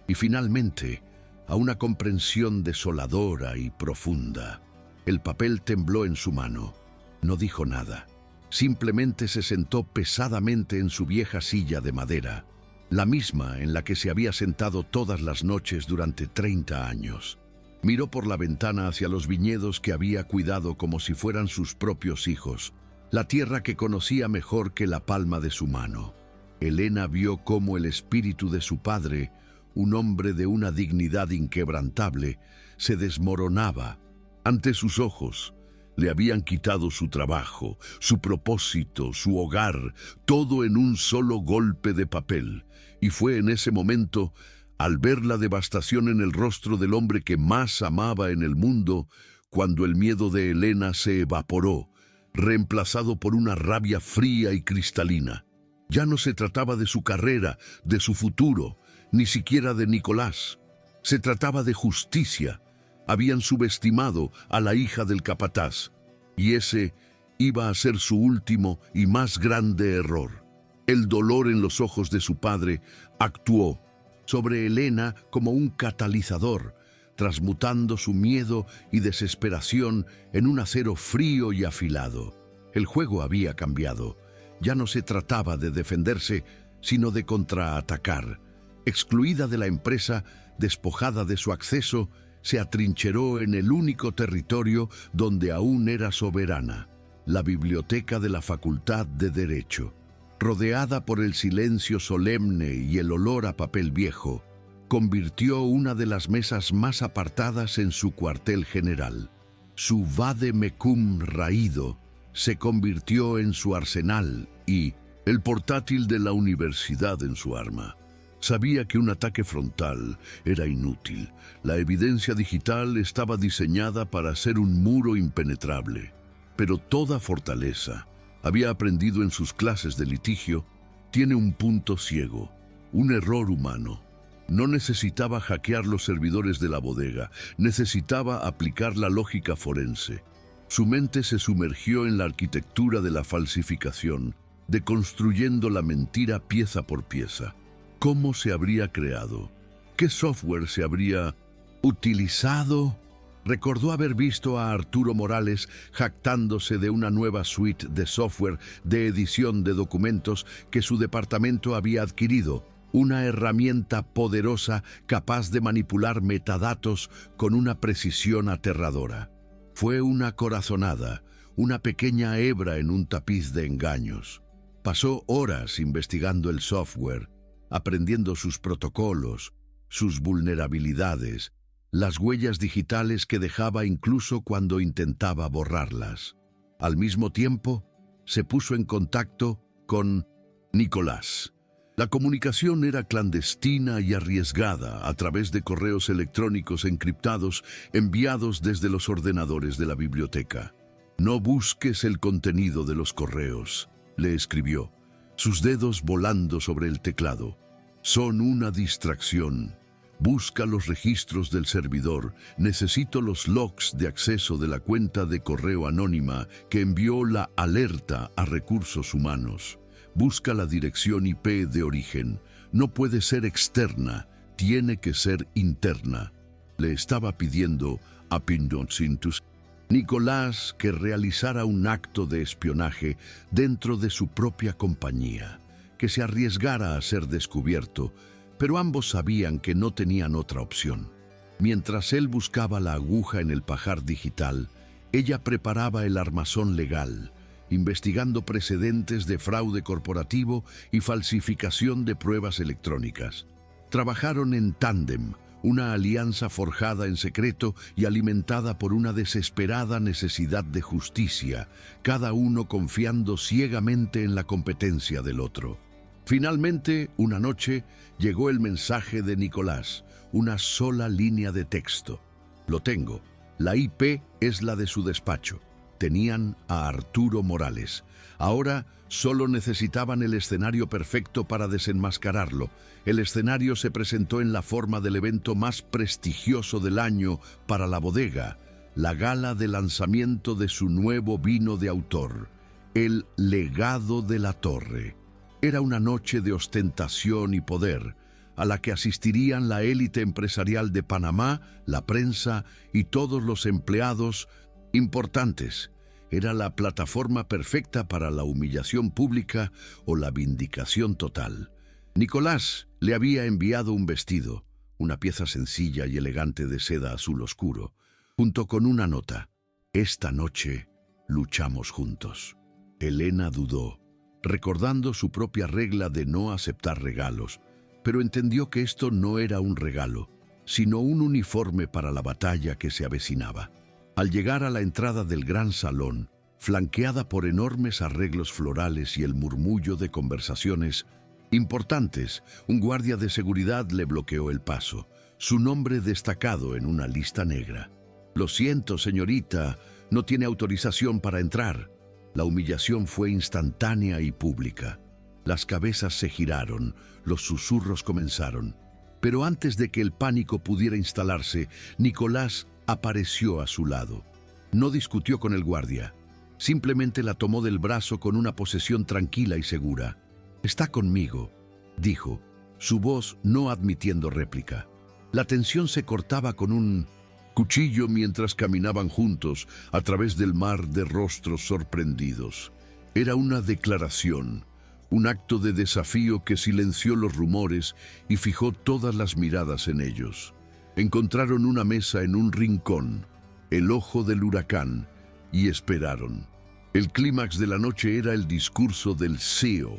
y finalmente a una comprensión desoladora y profunda. El papel tembló en su mano. No dijo nada. Simplemente se sentó pesadamente en su vieja silla de madera, la misma en la que se había sentado todas las noches durante 30 años. Miró por la ventana hacia los viñedos que había cuidado como si fueran sus propios hijos, la tierra que conocía mejor que la palma de su mano. Elena vio cómo el espíritu de su padre, un hombre de una dignidad inquebrantable, se desmoronaba ante sus ojos. Le habían quitado su trabajo, su propósito, su hogar, todo en un solo golpe de papel. Y fue en ese momento, al ver la devastación en el rostro del hombre que más amaba en el mundo, cuando el miedo de Elena se evaporó, reemplazado por una rabia fría y cristalina. Ya no se trataba de su carrera, de su futuro, ni siquiera de Nicolás. Se trataba de justicia. Habían subestimado a la hija del capataz, y ese iba a ser su último y más grande error. El dolor en los ojos de su padre actuó sobre Elena como un catalizador, transmutando su miedo y desesperación en un acero frío y afilado. El juego había cambiado. Ya no se trataba de defenderse, sino de contraatacar. Excluida de la empresa, despojada de su acceso, se atrincheró en el único territorio donde aún era soberana, la biblioteca de la Facultad de Derecho. Rodeada por el silencio solemne y el olor a papel viejo, convirtió una de las mesas más apartadas en su cuartel general. Su vade-mecum raído se convirtió en su arsenal y el portátil de la universidad en su arma. Sabía que un ataque frontal era inútil. La evidencia digital estaba diseñada para ser un muro impenetrable. Pero toda fortaleza, había aprendido en sus clases de litigio, tiene un punto ciego, un error humano. No necesitaba hackear los servidores de la bodega, necesitaba aplicar la lógica forense. Su mente se sumergió en la arquitectura de la falsificación, deconstruyendo la mentira pieza por pieza. ¿Cómo se habría creado? ¿Qué software se habría utilizado? Recordó haber visto a Arturo Morales jactándose de una nueva suite de software de edición de documentos que su departamento había adquirido, una herramienta poderosa capaz de manipular metadatos con una precisión aterradora. Fue una corazonada, una pequeña hebra en un tapiz de engaños. Pasó horas investigando el software, aprendiendo sus protocolos, sus vulnerabilidades, las huellas digitales que dejaba incluso cuando intentaba borrarlas. Al mismo tiempo, se puso en contacto con Nicolás. La comunicación era clandestina y arriesgada a través de correos electrónicos encriptados enviados desde los ordenadores de la biblioteca. «No busques el contenido de los correos», le escribió, sus dedos volando sobre el teclado. «Son una distracción. Busca los registros del servidor. Necesito los logs de acceso de la cuenta de correo anónima que envió la alerta a recursos humanos. Busca la dirección IP de origen. No puede ser externa, tiene que ser interna». Le estaba pidiendo a Pindocintus Nicolás que realizara un acto de espionaje dentro de su propia compañía, que se arriesgara a ser descubierto, pero ambos sabían que no tenían otra opción. Mientras él buscaba la aguja en el pajar digital, ella preparaba el armazón legal, investigando precedentes de fraude corporativo y falsificación de pruebas electrónicas. Trabajaron en tándem, una alianza forjada en secreto y alimentada por una desesperada necesidad de justicia, cada uno confiando ciegamente en la competencia del otro. Finalmente, una noche, llegó el mensaje de Nicolás, una sola línea de texto. «Lo tengo. La IP es la de su despacho». Tenían a Arturo Morales. Ahora solo necesitaban el escenario perfecto para desenmascararlo. El escenario se presentó en la forma del evento más prestigioso del año para la bodega, la gala de lanzamiento de su nuevo vino de autor, El Legado de la Torre. Era una noche de ostentación y poder, a la que asistirían la élite empresarial de Panamá, la prensa y todos los empleados importantes. Era la plataforma perfecta para la humillación pública o la vindicación total. Nicolás le había enviado un vestido, una pieza sencilla y elegante de seda azul oscuro, junto con una nota: «Esta noche luchamos juntos». Elena dudó, recordando su propia regla de no aceptar regalos, pero entendió que esto no era un regalo, sino un uniforme para la batalla que se avecinaba. Al llegar a la entrada del gran salón, flanqueada por enormes arreglos florales y el murmullo de conversaciones importantes, un guardia de seguridad le bloqueó el paso, su nombre destacado en una lista negra. «Lo siento, señorita, no tiene autorización para entrar». La humillación fue instantánea y pública. Las cabezas se giraron, los susurros comenzaron. Pero antes de que el pánico pudiera instalarse, Nicolás apareció a su lado. No discutió con el guardia. Simplemente la tomó del brazo con una posesión tranquila y segura. «Está conmigo», dijo, su voz no admitiendo réplica. La tensión se cortaba con un cuchillo mientras caminaban juntos a través del mar de rostros sorprendidos. Era una declaración, un acto de desafío que silenció los rumores y fijó todas las miradas en ellos. Encontraron una mesa en un rincón, el ojo del huracán, y esperaron. El clímax de la noche era el discurso del CEO.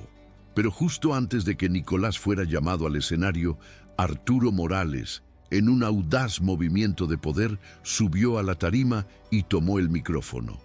Pero justo antes de que Nicolás fuera llamado al escenario, Arturo Morales, en un audaz movimiento de poder, subió a la tarima y tomó el micrófono.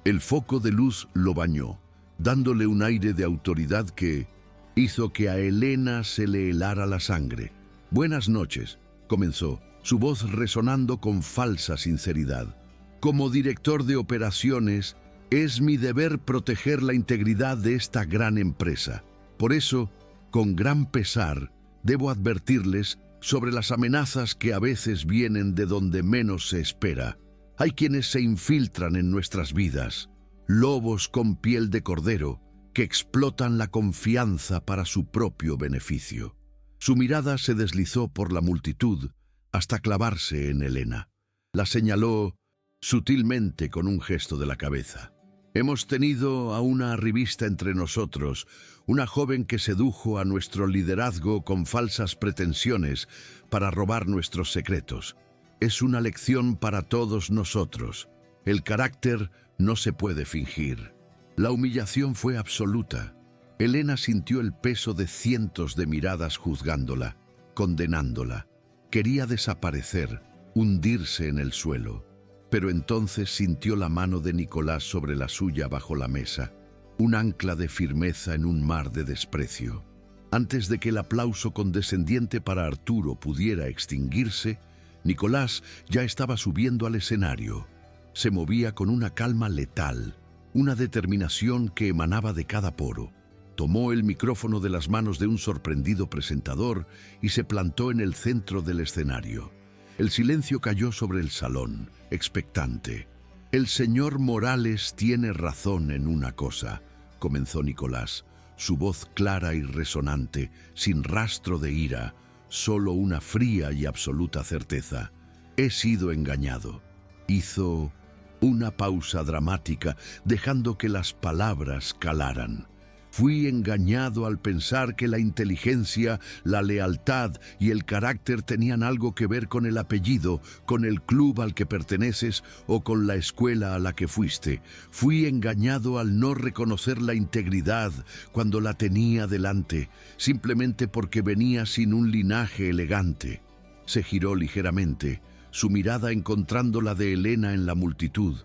El foco de luz lo bañó, dándole un aire de autoridad que hizo que a Elena se le helara la sangre. «Buenas noches», comenzó, su voz resonando con falsa sinceridad. «Como director de operaciones, es mi deber proteger la integridad de esta gran empresa. Por eso, con gran pesar, debo advertirles sobre las amenazas que a veces vienen de donde menos se espera. Hay quienes se infiltran en nuestras vidas, lobos con piel de cordero, que explotan la confianza para su propio beneficio». Su mirada se deslizó por la multitud hasta clavarse en Elena. La señaló sutilmente con un gesto de la cabeza. «Hemos tenido a una arribista entre nosotros, una joven que sedujo a nuestro liderazgo con falsas pretensiones para robar nuestros secretos. Es una lección para todos nosotros. El carácter no se puede fingir». La humillación fue absoluta. Elena sintió el peso de cientos de miradas juzgándola, condenándola. Quería desaparecer, hundirse en el suelo. Pero entonces sintió la mano de Nicolás sobre la suya bajo la mesa, un ancla de firmeza en un mar de desprecio. Antes de que el aplauso condescendiente para Arturo pudiera extinguirse, Nicolás ya estaba subiendo al escenario. Se movía con una calma letal, una determinación que emanaba de cada poro. Tomó el micrófono de las manos de un sorprendido presentador y se plantó en el centro del escenario. El silencio cayó sobre el salón, expectante. «El señor Morales tiene razón en una cosa», comenzó Nicolás, su voz clara y resonante, sin rastro de ira, solo una fría y absoluta certeza. «He sido engañado». Hizo una pausa dramática, dejando que las palabras calaran. «Fui engañado al pensar que la inteligencia, la lealtad y el carácter tenían algo que ver con el apellido, con el club al que perteneces o con la escuela a la que fuiste. Fui engañado al no reconocer la integridad cuando la tenía delante, simplemente porque venía sin un linaje elegante». Se giró ligeramente, su mirada encontrando la de Elena en la multitud,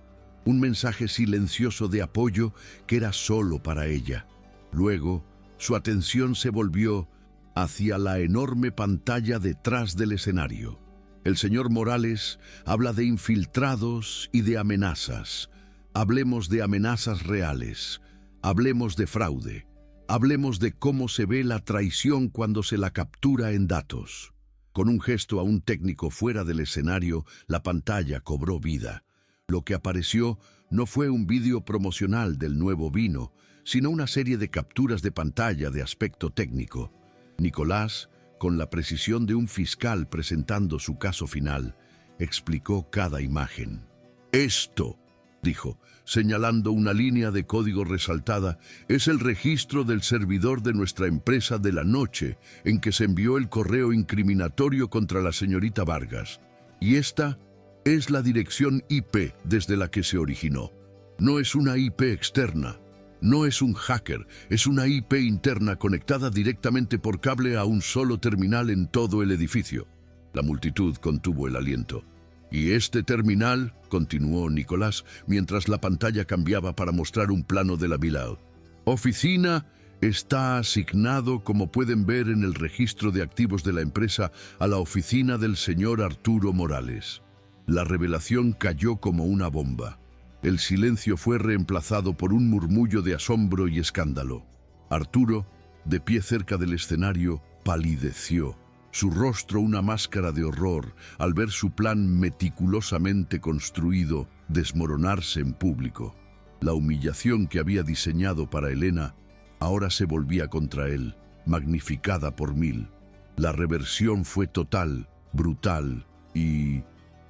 un mensaje silencioso de apoyo que era solo para ella. Luego, su atención se volvió hacia la enorme pantalla detrás del escenario. El señor Morales habla de infiltrados y de amenazas. Hablemos de amenazas reales. Hablemos de fraude. Hablemos de cómo se ve la traición cuando se la captura en datos. Con un gesto a un técnico fuera del escenario, la pantalla cobró vida. Lo que apareció no fue un vídeo promocional del nuevo vino, sino una serie de capturas de pantalla de aspecto técnico. Nicolás, con la precisión de un fiscal presentando su caso final, explicó cada imagen. Esto, dijo, señalando una línea de código resaltada, es el registro del servidor de nuestra empresa de la noche en que se envió el correo incriminatorio contra la señorita Vargas. Y esta es la dirección IP desde la que se originó. No es una IP externa, no es un hacker, es una IP interna conectada directamente por cable a un solo terminal en todo el edificio. La multitud contuvo el aliento. Y este terminal, continuó Nicolás, mientras la pantalla cambiaba para mostrar un plano de la villa. Oficina está asignado, como pueden ver en el registro de activos de la empresa, a la oficina del señor Arturo Morales. La revelación cayó como una bomba. El silencio fue reemplazado por un murmullo de asombro y escándalo. Arturo, de pie cerca del escenario, palideció. Su rostro una máscara de horror al ver su plan meticulosamente construido desmoronarse en público. La humillación que había diseñado para Elena ahora se volvía contra él, magnificada por 1000. La reversión fue total, brutal y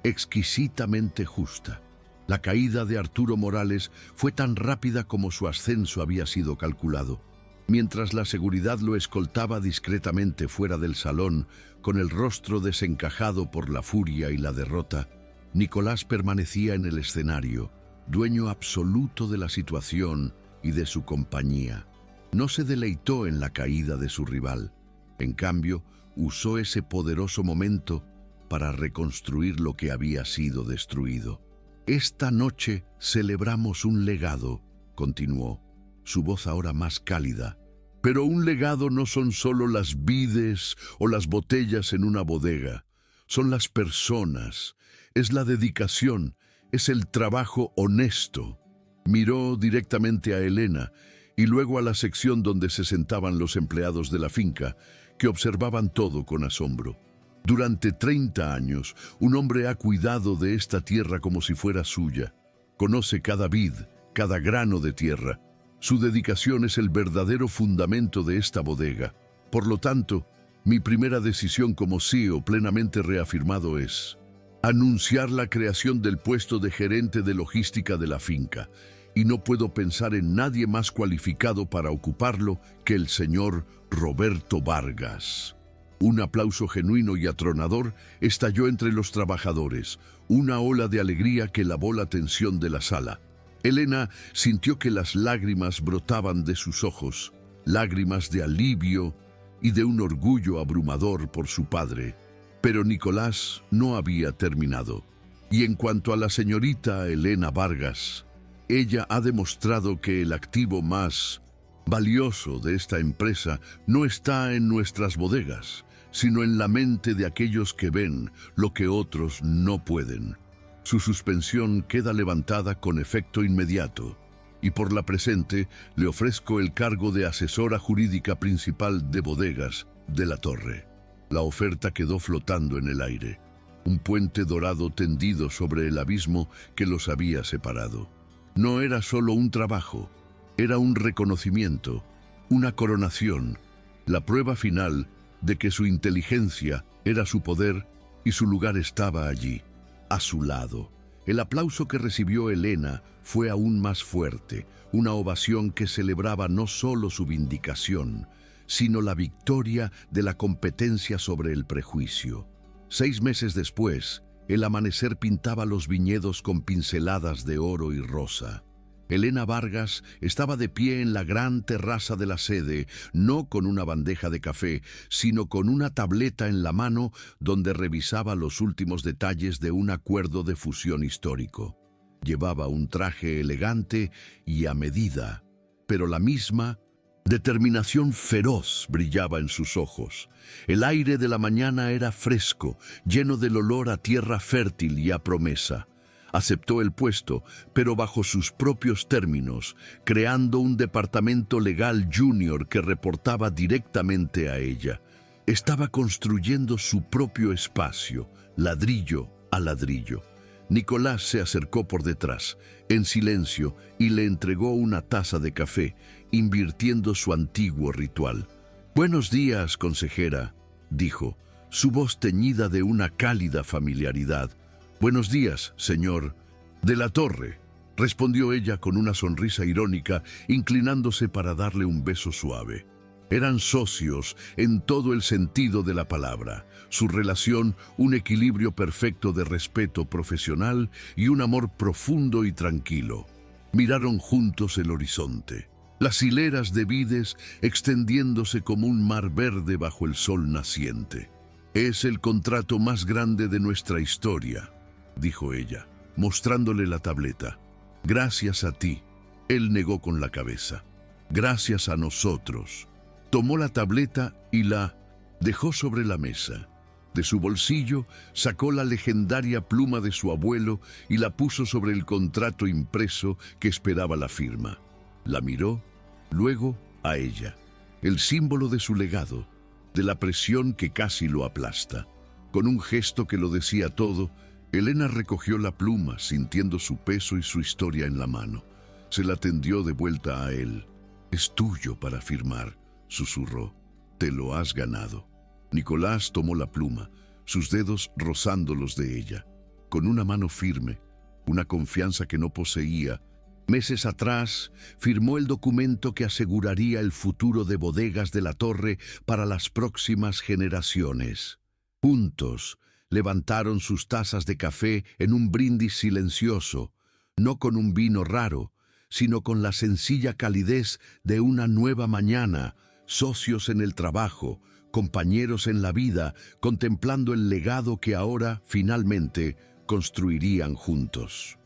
exquisitamente justa. La caída de Arturo Morales fue tan rápida como su ascenso había sido calculado. Mientras la seguridad lo escoltaba discretamente fuera del salón, con el rostro desencajado por la furia y la derrota, Nicolás permanecía en el escenario, dueño absoluto de la situación y de su compañía. No se deleitó en la caída de su rival. En cambio, usó ese poderoso momento para reconstruir lo que había sido destruido. Esta noche celebramos un legado, continuó, su voz ahora más cálida. Pero un legado no son solo las vides o las botellas en una bodega. Son las personas, es la dedicación, es el trabajo honesto. Miró directamente a Elena y luego a la sección donde se sentaban los empleados de la finca, que observaban todo con asombro. Durante 30 años, un hombre ha cuidado de esta tierra como si fuera suya. Conoce cada vid, cada grano de tierra. Su dedicación es el verdadero fundamento de esta bodega. Por lo tanto, mi primera decisión como CEO plenamente reafirmado es anunciar la creación del puesto de gerente de logística de la finca, y no puedo pensar en nadie más cualificado para ocuparlo que el señor Roberto Vargas. Un aplauso genuino y atronador estalló entre los trabajadores, una ola de alegría que lavó la tensión de la sala. Elena sintió que las lágrimas brotaban de sus ojos, lágrimas de alivio y de un orgullo abrumador por su padre. Pero Nicolás no había terminado. Y en cuanto a la señorita Elena Vargas, ella ha demostrado que el activo más valioso de esta empresa no está en nuestras bodegas, sino en la mente de aquellos que ven lo que otros no pueden. Su suspensión queda levantada con efecto inmediato, y por la presente le ofrezco el cargo de asesora jurídica principal de bodegas de la Torre. La oferta quedó flotando en el aire, un puente dorado tendido sobre el abismo que los había separado. No era solo un trabajo, era un reconocimiento, una coronación, la prueba final de que su inteligencia era su poder y su lugar estaba allí, a su lado. El aplauso que recibió Elena fue aún más fuerte, una ovación que celebraba no solo su vindicación, sino la victoria de la competencia sobre el prejuicio. 6 meses después, el amanecer pintaba los viñedos con pinceladas de oro y rosa. Elena Vargas estaba de pie en la gran terraza de la sede, no con una bandeja de café, sino con una tableta en la mano donde revisaba los últimos detalles de un acuerdo de fusión histórico. Llevaba un traje elegante y a medida, pero la misma determinación feroz brillaba en sus ojos. El aire de la mañana era fresco, lleno del olor a tierra fértil y a promesa. Aceptó el puesto, pero bajo sus propios términos, creando un departamento legal junior que reportaba directamente a ella. Estaba construyendo su propio espacio, ladrillo a ladrillo. Nicolás se acercó por detrás, en silencio, y le entregó una taza de café, invirtiendo su antiguo ritual. «Buenos días, consejera», dijo, su voz teñida de una cálida familiaridad. «Buenos días, señor de la Torre», respondió ella con una sonrisa irónica, inclinándose para darle un beso suave. Eran socios en todo el sentido de la palabra. Su relación, un equilibrio perfecto de respeto profesional y un amor profundo y tranquilo. Miraron juntos el horizonte, las hileras de vides extendiéndose como un mar verde bajo el sol naciente. «Es el contrato más grande de nuestra historia», dijo ella, mostrándole la tableta. «Gracias a ti», él negó con la cabeza. «Gracias a nosotros». Tomó la tableta y la dejó sobre la mesa. De su bolsillo sacó la legendaria pluma de su abuelo y la puso sobre el contrato impreso que esperaba la firma. La miró, luego a ella, el símbolo de su legado, de la presión que casi lo aplasta. Con un gesto que lo decía todo, Elena recogió la pluma, sintiendo su peso y su historia en la mano. Se la tendió de vuelta a él. «Es tuyo para firmar», susurró. «Te lo has ganado». Nicolás tomó la pluma, sus dedos rozando los de ella. Con una mano firme, una confianza que no poseía, meses atrás firmó el documento que aseguraría el futuro de Bodegas de la Torre para las próximas generaciones. Juntos levantaron sus tazas de café en un brindis silencioso, no con un vino raro, sino con la sencilla calidez de una nueva mañana, socios en el trabajo, compañeros en la vida, contemplando el legado que ahora, finalmente, construirían juntos.